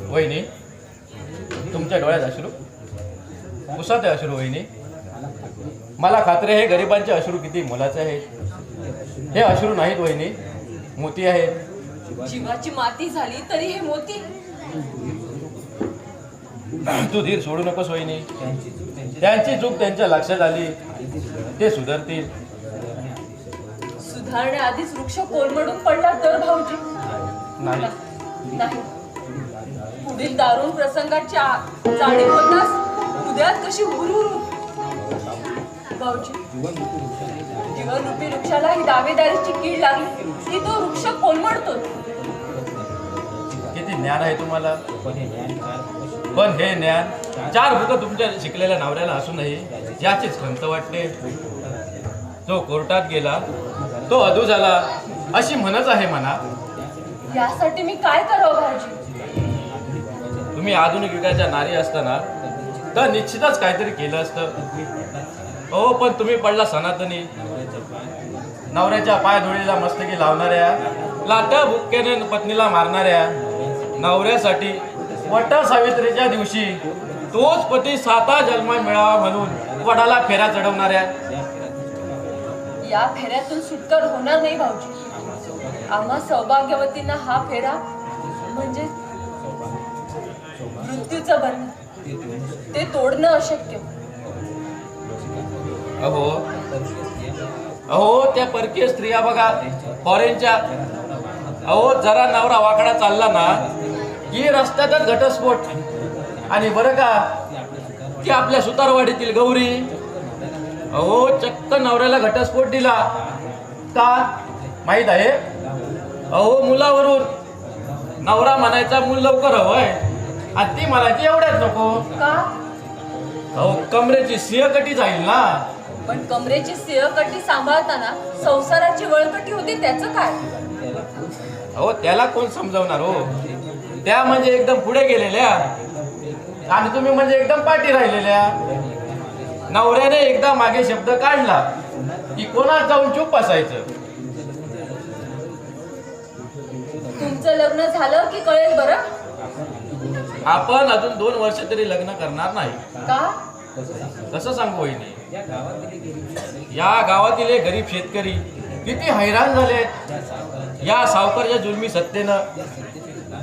वहिनी, तुमच्या डोळ्यात अश्रू, पुसत आहे अश्रू वहिनी. मला खात्री आहे गरिबांचे अश्रू किती मोलाचे आहेत. हे अश्रू नाहीत वहिनी, मोती आहेत. जीवाची माती झाली तरी हे मोती. तू धीर सोडू नकोस वहिनी. त्यांची चूक त्यांच्या लक्षात आली, ते सुधारतील. सुधारण्याआधीच वृक्ष कोलमडून पडला तर भाऊजी? नाही. नाही. पुढील दारुण प्रसंगाची जाणीव होताच उद्यात कशी हुरहुर भाऊजी, जीवनरूपी वृक्षाला ही दावेदारीची कीड लागली की तो वृक्ष कोलमडतो. किती ज्ञान आहे तुम्हाला, पण हे ज्ञान 4 बुकं तुमच्या शिकलेल्या नवऱ्याला असूनही याचीच खंत वाटते. जो कोर्टात गेला तो अधू झाला अशी म्हणच आहे म्हणा. यासाठी मी काय करावं भाऊजी? तुम्ही आधुनिक युगाच्या नारी असताना तर निश्चितच काहीतरी केलं असतं. हो, पण तुम्ही पडला सनातनी. नवऱ्याच्या पायधुळीला मस्तकी लावणाऱ्या, लाट बुक्क्याने पत्नीला मारणाऱ्या नवऱ्यासाठी वट सावित्रीच्या दिवशी तोच पती 7 जन्मात मिळावा म्हणून वडाला फेऱ्या चढवणाऱ्या. या फेऱ्यातून सुटका होणार नाही भाऊजी. आम्हा सौभाग्यवतींना हा फेरा म्हणजे मृत्यूचं बंधन, ते तोडणं अशक्य. अहो अहो, त्या परकीय स्त्रिया बघा, फॉरेनच्या. अहो, जरा नवरा वाकडा चालला ना की रस्त्यातच घटस्फोट. आणि बरं का की आपल्या सुतारवाडीतील गौरी, अहो चक्क नवऱ्याला घटस्फोट दिला. का माहित आहे? अहो, मुलावरून. नवरा म्हणायचा मूल लवकर हवंय आणि ती म्हणायची एवढ्याच नको. का? अहो, कमरेची सिंहकटी जाईल ना. पण कमरेची सिंहकटी सांभाळताना संसाराची वळकटी होती, त्याचं काय? अहो, त्याला कोण समजावणार हो? त्या म्हणजे एकदम पुढे गेलेल्या आणि तुम्ही म्हणजे एकदम पाठी राहिलेल्या. नवऱ्याने एकदा मागे शब्द काढला की कोणाला जाऊन चूप बसायचं. तुमचं लग्न झालं की कळेल बरं. आपण अजून 2 वर्ष तरी लग्न करणार नाही. का? कसं सांगू वहिनी? या गावातील हे गरीब शेतकरी किती हैराण झालेत या सावकारच्या जुलमी सत्तेनं.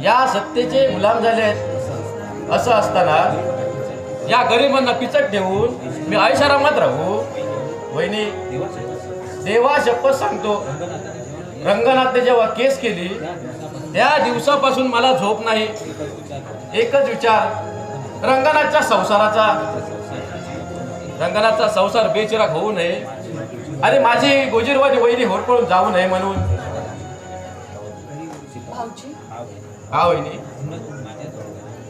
या सत्तेचे गुलाम झालेत. असं असताना या गरिबांना पिचट ठेवून मी ऐशारामात राहू? वहिनी, देवा शपथ सांगतो, रंगनाथने जेव्हा केस केली त्या दिवसापासून मला झोप नाही. एकच विचार, रंगनाथच्या संसाराचा. रंगनाथचा संसार बेचिराग होऊ नये आणि माझी गोजीरवादी वहिनी होरपळून जाऊ नये म्हणून. भाऊजी, हा वहिनी,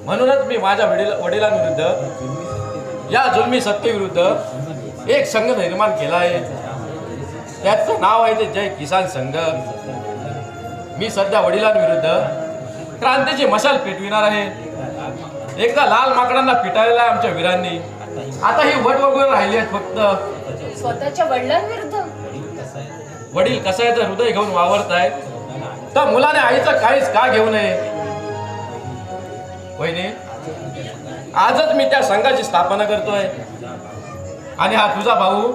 म्हणूनच मी माझ्या वडिलांविरुद्ध, या जुलमी सत्तेविरुद्ध एक संघ निर्माण केला आहे. त्याचं नाव आहे ते जय किसान संघ. मी सध्या वडिलांविरुद्ध क्रांतीची मशाल पेटविणार आहे. एकदा लाल माकडांना पिटाळलेला आहे आमच्या वीरांनी. आता ही वट वगैरे राहिली आहेत फक्त. स्वतःच्या वडिलांविरुद्ध? वडील कसायचं हृदय घेऊन वावरतायत, तर मुलाने आईचं काहीच का घेऊ नये? वहिनी, आजच मी त्या संघाची स्थापना करतोय आणि हा तुझा भाऊ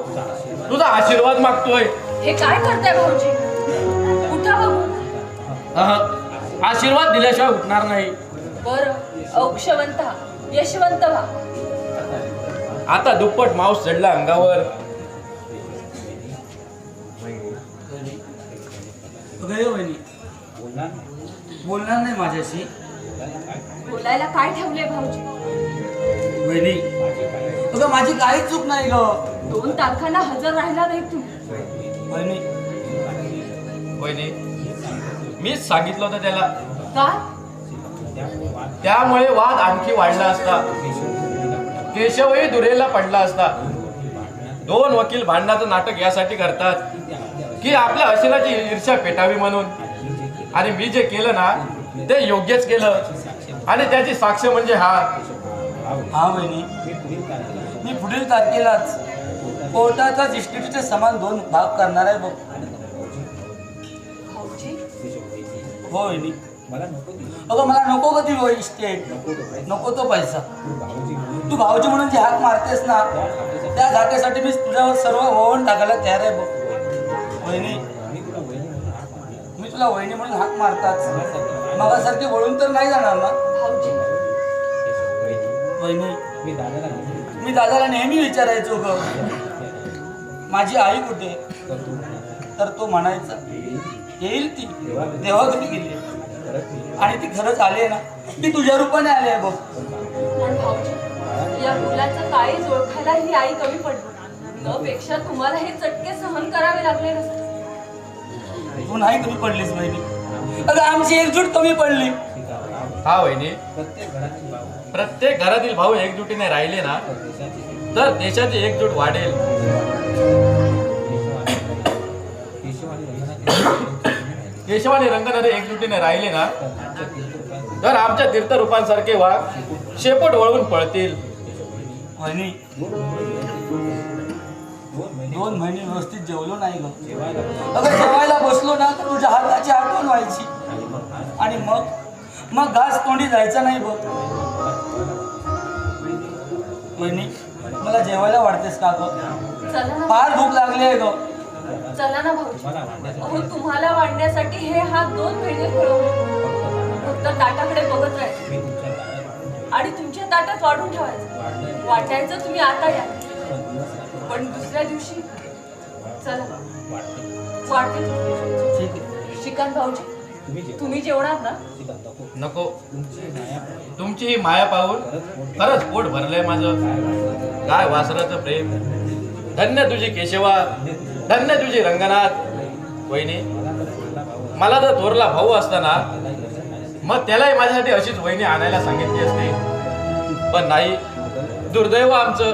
तुझा आशीर्वाद मागतोय. हे काय करताय भाऊजी? उठा बघू. आशीर्वाद दिल्याशिवाय उठणार नाही. बरं, औक्षवंत व्हा, यशवंत व्हा. आता दुप्पट मांस चढला अंगावर. बोलणार नाही माझ्याशी? बोलायला काय ठेवले भाऊजी? वहिनी, अगं माझी काहीच चूक नाही ग. 2 तारखांना हजर राहिला नाही तू. वहिनी, वहिनी, मीच सांगितलं होतं त्याला. का? त्यामुळे वाद आणखी वाढला असता. केशवही दुरेला पडला असता. 2 वकील भांडणाचं नाटक यासाठी करतात की आपल्या हसीनाची ईर्ष्या पेटावी म्हणून. आणि मी जे केलं ना ते योग्यच केलं आणि त्याची साक्ष म्हणजे हा वहिनी, मी पुढील तारखेलाच कोर्टाचा इस्टेटीचे समान 2 भाग करणार आहे बघ. भाऊजी, हो वहिनी. अगं मला नको कधी हो इस्टेट, नको तो पैसा. तू भाऊजी म्हणून जी हाक मारतेस ना त्या घाट्यासाठी मी तुझ्यावर सर्व वळवून टाकायला तयार आहे बघ. वहिनी, मी तुला वहिनी म्हणून हाक मारताच मगासारखी वळून तर नाही जाणार ना? भाऊजी, वहिनी, मी दादाला नेहमी विचारायचो ग माझी आई कुठे, तर तो म्हणायचा येईल ती, देवाघरी गेली आणि ती खरंच आली ना, ती तुझ्या रूपाने आली आहे बघ. पण भाऊजी, या मुलाचं काळीज ओळखायला ही आई कमी पडली न पेक्षा तुम्हाला हे चटके सहन करावे लागले नसते. तू नाही कमी पडलीस बहिणी, अगं आमची एकजूट कमी पडली. हा वहिनी, प्रत्येक घरातील भाऊ एकजुटीने राहिले ना तर देशाची एकजूट वाढेल. केशव आणि रंगनाथे एकजुटीने राहिले ना तर आमच्या तीर्थरूपांसारखे वाघ शेपूट वळवून पळतील. वहिनी 2 महिने व्यवस्थित जेवलो नाही ग. अगं जेवायला बसलो ना तर तुझ्या हाताची आठवण व्हायची आणि मग घास तोंडी जायचा नाही बघ. वहिनी मला जेवायला वाढतेस का ग? चला ना, फार भूक लागली आहे ग. चला ना भाऊजी. अहो तुम्हाला वाढण्यासाठी हे हात 2 महिने खळवले. फक्त ताटाकडे बघत राहायचं आणि तुमच्या ताटात वाढून ठेवायचं. वाटायचं तुम्ही आता या, पण दुसऱ्या दिवशी चला वाढते. ठीक आहे. श्रीकांत भाऊजी, तुम्ही जेवणार ना? नको, तुमची ही माया पाहून खरंच पोट भरलंय माझं. काय वासराचं प्रेम. धन्य तुझी केशवा, धन्य तुझी रंगनाथ. वहिनी, मला जर थोरला भाऊ असताना मग त्यालाही माझ्यासाठी अशीच वहिनी आणायला सांगितली असते, पण नाही. दुर्दैव आमचं.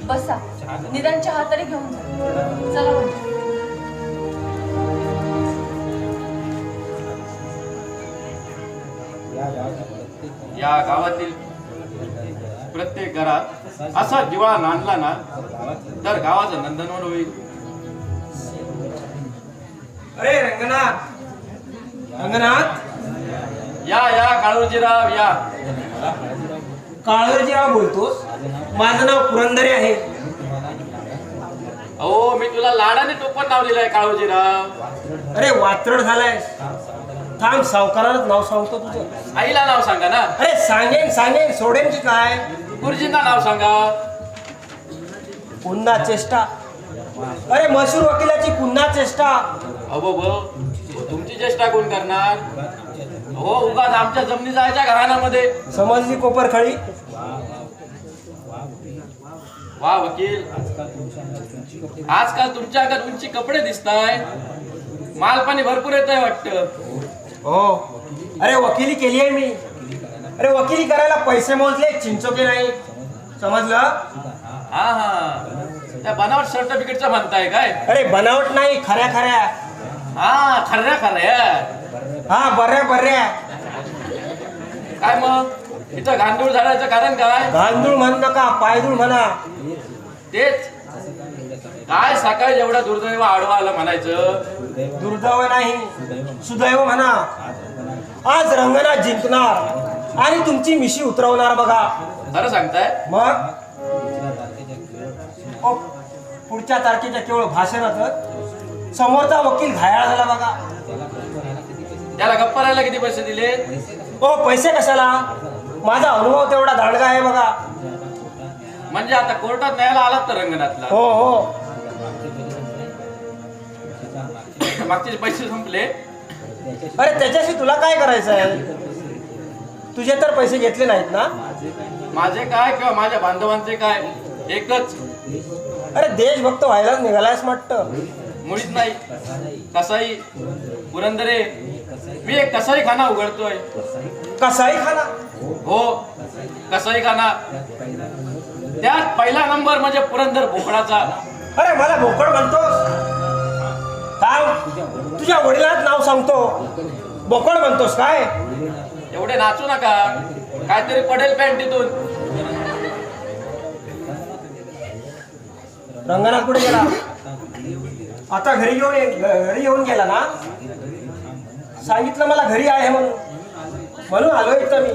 बसा, निदान चहा तरी घेऊन जा. चला भाऊजी. या गावातील प्रत्येक घरात असा दिवाळा नांदला ना तर गावाचं नंदनवन होईल. अरे रंगनाथ, रंगनाथ, या काळूजीराव या. काळजीराव बोलतोस? माझं नाव पुरंदरे आहे. अहो, मी तुला लाडाने टोपण नाव दिलंय काळूजीराव. अरे वात्रट झालाय. थांब, सावकारालाच नाव सांगतो तुझं. आईला नाव सांगा ना. अरे सांगेन सोडेन की काय? गुरुजींना नाव सांगा. पुन्हा चेष्टा. अरे मशहूर वकिलाची पुन्हा चेष्टा. अहो तुमची चेष्टा कोण करणार? हो, उगाच आमच्या जमिनी जायच्या घराण्यामध्ये. समजली कोपरखळी? वा वकील, आजकाल तुमच्या अंगात उंची कपडे दिसताय. मालपाणी भरपूर येत आहे वाटतं. हो, अरे वकिली केली आहे मी. अरे वकिली करायला पैसे मोजले, चिंचोके नाही. समजलं? हा, त्या बनावट सर्टिफिकेटचं म्हणताय काय? अरे बनावट नाही, खऱ्या हा, खऱ्या. हा, बऱ्या. काय मग इथं गांडूळ झाडायचं कारण काय? गांदूळ म्हण नका, पायदूळ म्हणा. तेच काय सकाळी एवढा दुर्दैव आडवा आलं म्हणायचं. दुर्दैव नाही, सुदैव म्हणा. आज रंगनाथ जिंकणार आणि तुमची मिशी उतरवणार बघा. खरं सांगताय? मग पुढच्या तारखेच्या केवळ भाषणातच समोरचा वकील घायाळ झाला बघा. त्याला गप्पा राहायला किती पैसे दिले? पैसे कशाला, माझा अनुभव तेवढा दांडगा आहे बघा. म्हणजे आता कोर्टात न्यायला आलात तर रंगनाथला? हो. मागचे पैसे संपले. अरे त्याच्याशी तुला काय करायचं आहे? तुझे तर पैसे घेतले नाहीत ना? माझे काय किंवा माझ्या बांधवांचे काय एकच. अरे देशभक्त व्हायलाच निघालायस वाटतं. मुळीच नाही. कसाई पुरंदरे, मी एक कसाईखाना उघडतोय. कसाईखाना? हो, कसाईखाना. त्यात पहिला नंबर म्हणजे पुरंदर भोकडाचा. अरे मला भोकड म्हणतोस? तुझ्या वडिलांचं नाव सांगतो, बोकड म्हणतोस काय? एवढे नाचू नका, काहीतरी पडेल पॅन्टीतून. रंगनाथ कुठे गेला? आता घरी येऊन गेला ना? सांगितलं मला घरी आहे म्हणून आलोय इथं मी.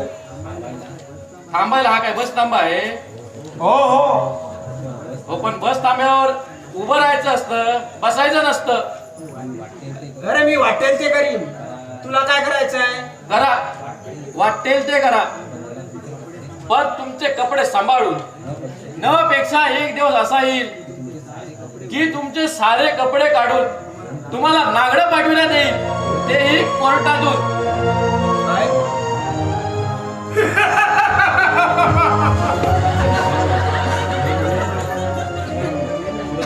थांबायला हा काय बस थांबा आहे? हो, पण बस थांब्यावर उभं राहायचं असतं, बसायचं नसतं. अरे मी वाटेल ते करीन, तुला काय करायचंय? करा, वाटेल ते करा, पण तुमचे कपडे सांभाळून. नवापेक्षा एक दिवस असा येईल की तुमचे सारे कपडे काढून तुम्हाला नागडं पाठविण्यात येईल, तेही कोर्टातून.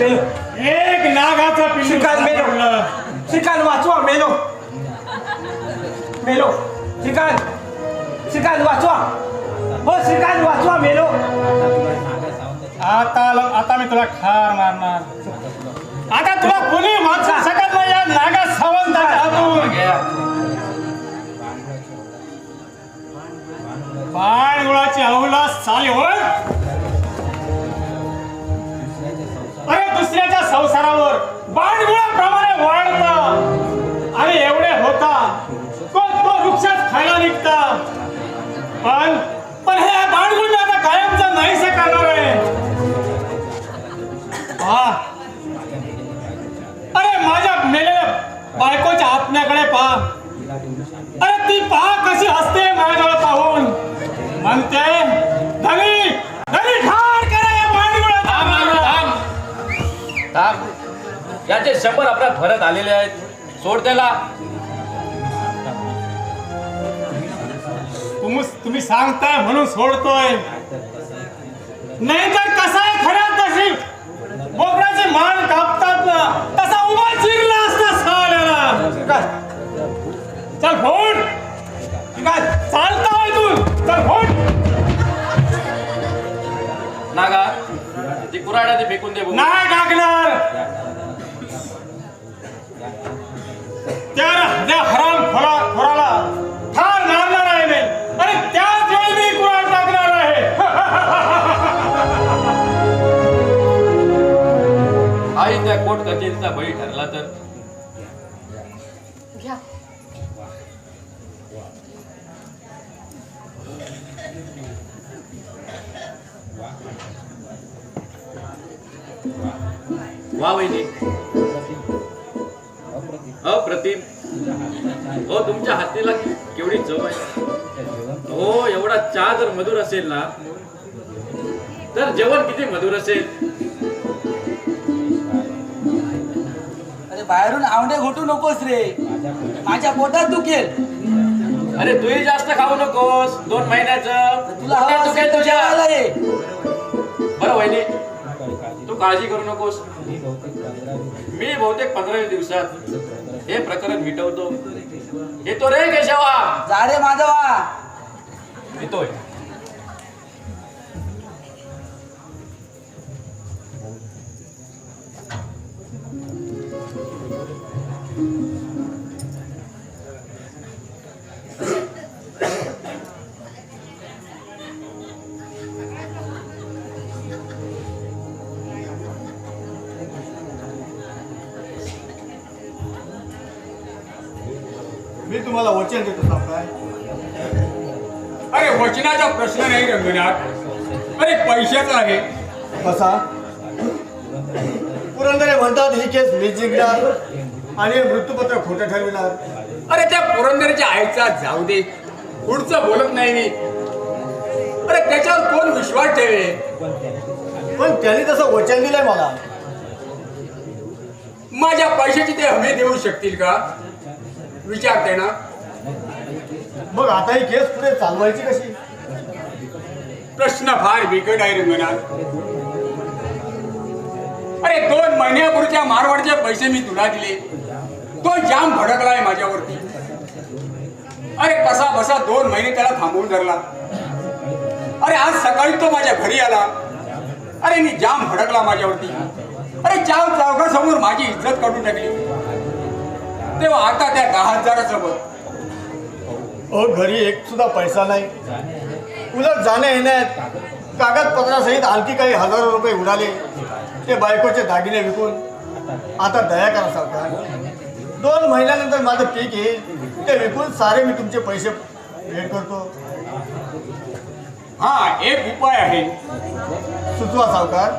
एक नागाचा पिल्लू श्रीकांत मेलो. श्रीकांत वाचवा, मेलो मेलो. श्रीकांत वाचवा. हो श्रीकांत वाचवा, मेलो. आता मी तुला ठार मारणार. आता तुला कोणी वाचू शकत नाही या नागा सावंताच्या हातून. बाणगुळाची अवला साली होय. अरे दुसऱ्याच्या संसारावर बाणगुळाप्रमाणे वाढता आणि एवढे होता तो वृक्षात खायला निघता. पण हे बाणगुळ मी आता कायमचं नाहीसे करणार आहे. अरे माझ्या मेलेल्या बायकोच्या आत्म्याकडे पहा. अरे ती पहा कशी हसते माझ्याजवळ पाहून. म्हणते धनी धनी ठार करा या बाणगुळाचा. याचे 100 अपराध भरत आलेले आहेत. सोड त्याला. तुम्ही सांगताय म्हणून सोडतोय. नाहीतर कसा आहे खऱ्यात तशी बोकडाची मान कापतात ना तसा उभा चिरला असता साल्याला. चल फोड. चालता इथून. चल फोड. नागा ती कुऱ्हाड ती फेकून दे. बघू. नाही टाकणार. त्या हराम खोराला ठार मारणार आहे मी आणि त्याच वेळी मी कुऱ्हाड टाकणार आहे. आई त्या कोर्ट कचेरीचा बळी ठरला तर घ्या. वा वहिनी, अप्रतिम. हो तुमच्या हातीला केवढी चव आहे. हो एवढा चहा जर मधुर असेल ना तर जेवण किती मधुर असेल. अरे बाहेरून आवडे घोटू नकोस रे, माझ्या पोटात दुखेल. अरे तूही जास्त खाऊ नकोस. 2 महिन्याचं तुला पोटात हवं दुखेल असेल तर तुझ्या. जेवायला ये. बरं वहिनी, तू काळजी करू नकोस. मी बहुतेक 15 दिवसात हे प्रकरण मिटवतो. येतो रे केशवा. जा रे माधवा. येतोय. मी तुम्हाला वचन देतो सावकार. अरे वचनाचा प्रश्न नाही रंगनाथ, अरे पैशाचा आहे. कसा पुरंदरे म्हणतात ही केस मी जिंकणार आणि मृत्यूपत्र खोटं ठरविणार. अरे त्या पुरंदरच्या आईचा जाऊ दे, पुढचं बोलत नाही मी. अरे त्याच्यावर कोण विश्वास ठेवे. पण त्यांनी तसं वचन दिलंय मला. माझ्या पैशाची ते हमी देऊ शकतील का विचारते ना. मग आता ही केस पुढे चालवायची कशी. प्रश्न फार बिकट आहे रंगनाथ. अरे 2 महिन्यापूर्वीच्या मारवाडचे पैसे मी तुला दिले, तो जाम भडकलाय माझ्यावरती. अरे कसा बसा 2 महिने त्याला थांबवून धरला. अरे आज सकाळी तो माझ्या घरी आला. अरे मी जाम भडकला माझ्यावरती. अरे चौघासमोर माझी इज्जत काढून टाकली. तेव्हा आता त्या 10,000चं बघ. घरी एक सुद्धा पैसा नाही. उलट जाण्या येण्यात कागदपत्रासहित आणखी काही हजारो रुपये उडाले. ते बायकोचे दागिने विकून. आता दया करा सावकार. 2 महिन्यानंतर माझं पीक येईल, ते विकून सारे मी तुमचे पैसे भेट करतो. हा एक उपाय आहे. सुचवा सावकार,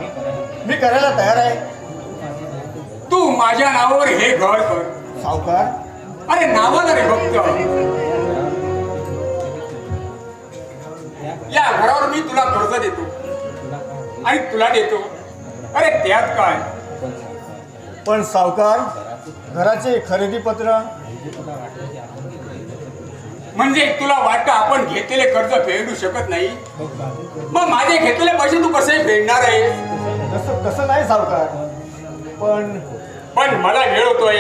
मी करायला तयार आहे. तू माझ्या नावावर हे घर कर. सावकार अरे नावाला रे फक्त. या घरावर मी तुला कर्ज देतो. आणि तुला देतो. अरे त्यात काय. पण सावकार, घराचे खरेदी पत्र म्हणजे तुला वाटतं आपण घेतलेले कर्ज फेडू शकत नाही? मग माझे घेतलेले पैसे तू कसे फेडणार आहे? तसं नाही सावकार, पण मला वेळ होतोय.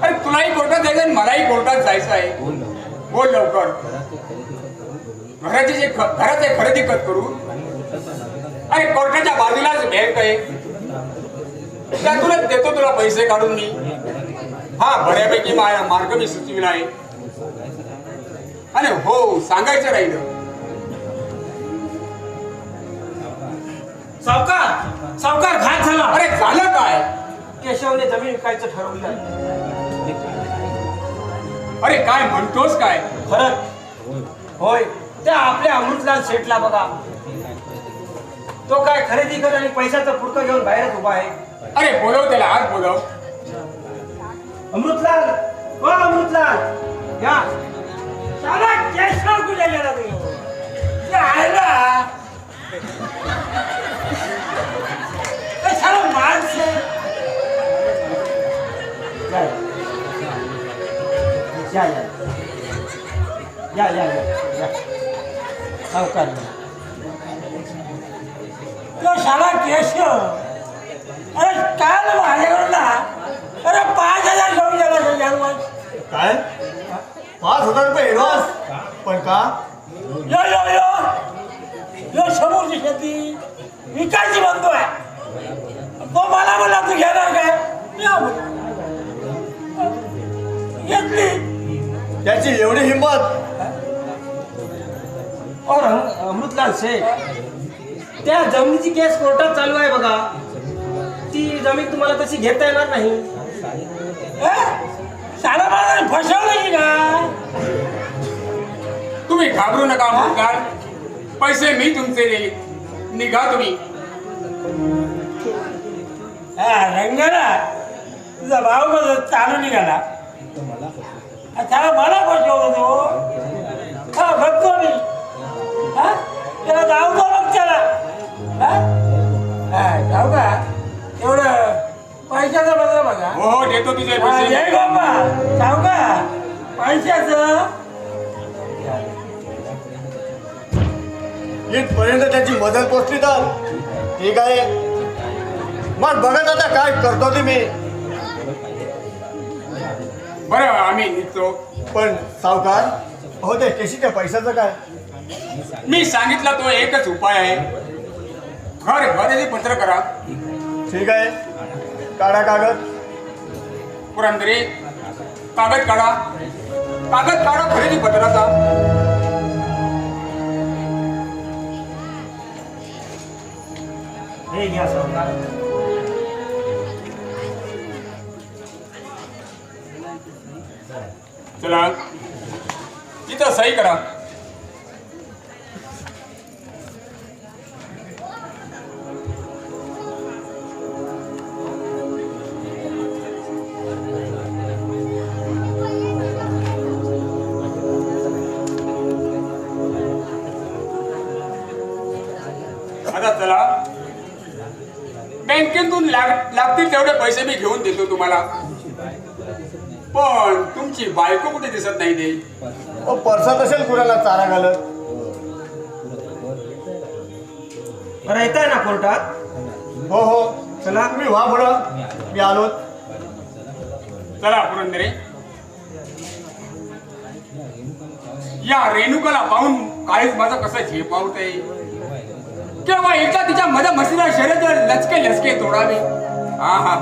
अरे तुलाही कोर्टात जायचं आणि मलाही कोर्टात जायचं आहे. बोल लवकर. घराचे खरेदी करू. अरे कोर्टाच्या बाजूलाच बँक आहे, त्यातूनच देतो तुला पैसे काढून मी. हा बऱ्यापैकी मार्ग मी सुचविला आहे. आणि हो सांगायचं राहिलं, सावकार घात झाला. अरे झालं काय? केशवने जमीन विकायचं ठरवलं. अरे काय म्हणतोस काय? खरंच होय. त्या आपल्या अमृतलाल शेठला बघा, तो काय खरेदी कर आणि पैशाचं पुडकं घेऊन बाहेरच उभा आहे. अरे बोलव त्याला, आज बोलव. अमृतलाल, ओ अमृतलाल, या. साला केशव कुठे गेला तू? साला माणस या सावकार. तो साला केशव, अरे काल माझ्याकडून ना, अरे 5,000 घेऊन गेला. काय 5,000 रुपये ऍडव्हान्स? पण का? यो समोरची शेती विकायची म्हणतोय. तो मला म्हणला तू घेणार काय? घेतली. त्याची एवढी हिंमत? और अमृतलाल शेठ, त्या जमिनीची केस कोर्टात चालू आहे बघा. ती जमीन तुम्हाला तशी घेता येणार नाही. साला मला फसवलं की का? तुम्ही घाबरू नका मुलगार, पैसे मी तुमचे देईल. निघा तुम्ही. रंगाला तुझा भाऊ कसं चालू निघाला. त्याला मला फसवलं तो. हा बघतो मी. त्याला जाऊ का बघ त्याला. जाऊ का? एवढं पैशाचं बदल बघा. हो देतो तुझे पैसे. जय बाबा, जाऊ का? पैशाचं इथपर्यंत त्याची मदत पोचली तर ठीक आहे. मग बघत आता काय करतो ते मी. बरं आम्ही निघतो. पण सावकार, हो ते केशीच्या पैशाचं काय? मी सांगितला तो एकच उपाय आहे. खरेदी पत्र करा. ठीक आहे, काढा कागद. पुरंदरे कागद काढा. खरेदी पत्राचा. हे घ्या सावकार. चला इथं सही करा. आता चला, बँकेतून लागतील तेवढे पैसे मी घेऊन देतो तुम्हाला. पण तुमची बायको कुठे दिसत नाही ते. परसात असेल कुणाला चारा घालत. बरं येताय ना कोर्टात? हो हो, चला तुम्ही व्हा पुढं, मी आलो. चला पुरंदरे. या रेणुकाला पाहून काळीच माझं कसं झेपावत आहे. केव्हा एकदा तिच्या मध्य मशीला शर्यत लचके तोडावे. हा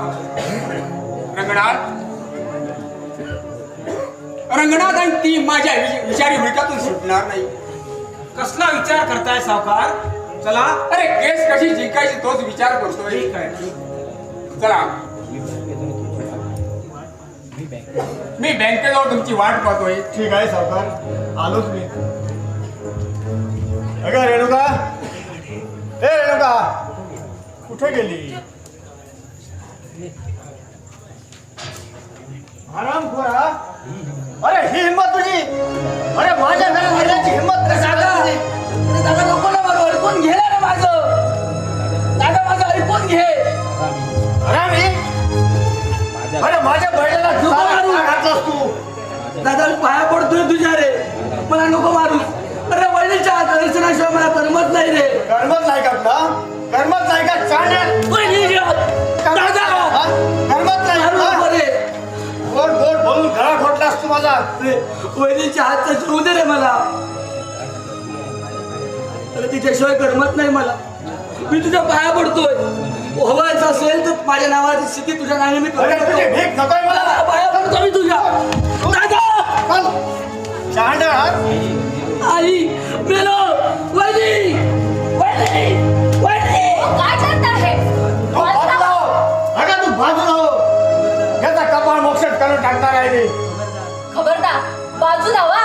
रंगनाथ आणि ती माझ्या विचारी हुडकातून सुटणार नाही. कसला विचार करताय सावकार? चला. अरे केस कशी जिंकायची तोच विचार करतोय. ठीक आहे. चला मी बँकेजवळ तुमची वाट पाहतोय. ठीक आहे सावकार, आलोच मी. अगं रेणुका, ए रेणुका, कुठे गेली? आराम खोरा. अरे ही हिंमत तुझी? अरे माझ्या घरात येण्याची हिंमत कशी झाली? दादा नको ना, मला अडकून गेला ना माझं. पाया पडतोय तुझ्या रे, मला नको मारू. अरे वहिनीच्या दर्शनाशिवाय मला करमत नाही रे. कर्मच नाही का तुला? कर्मच नाही का? चांगल्या वहिनी दादा कर्मच नाही मारू का? नको रे. गोड गोड बोलून गळा घोटलास तू माझा. वहिनीच्या हातचा जीव दे रे मला. अरे तिच्याशिवाय करमत नाही मला. मी तुझ्या पाया पडतोय. हवायचं असेल तर माझ्या नावाची स्थिती तुझ्या नावाने मी अरे करून तुझी देतो. भीक नकोय मला. मला पाया पडतो मी तुझ्या. दादा चल. शहाणा. आई मेलो. वहिनी वहिनी वहिनी. काय करत आहे तू बाजूला हो. अगं तू बाजूला हो. याचा कपाळ मोक्षात करून टाकणार आहे रे. खबरदार बाजू लावा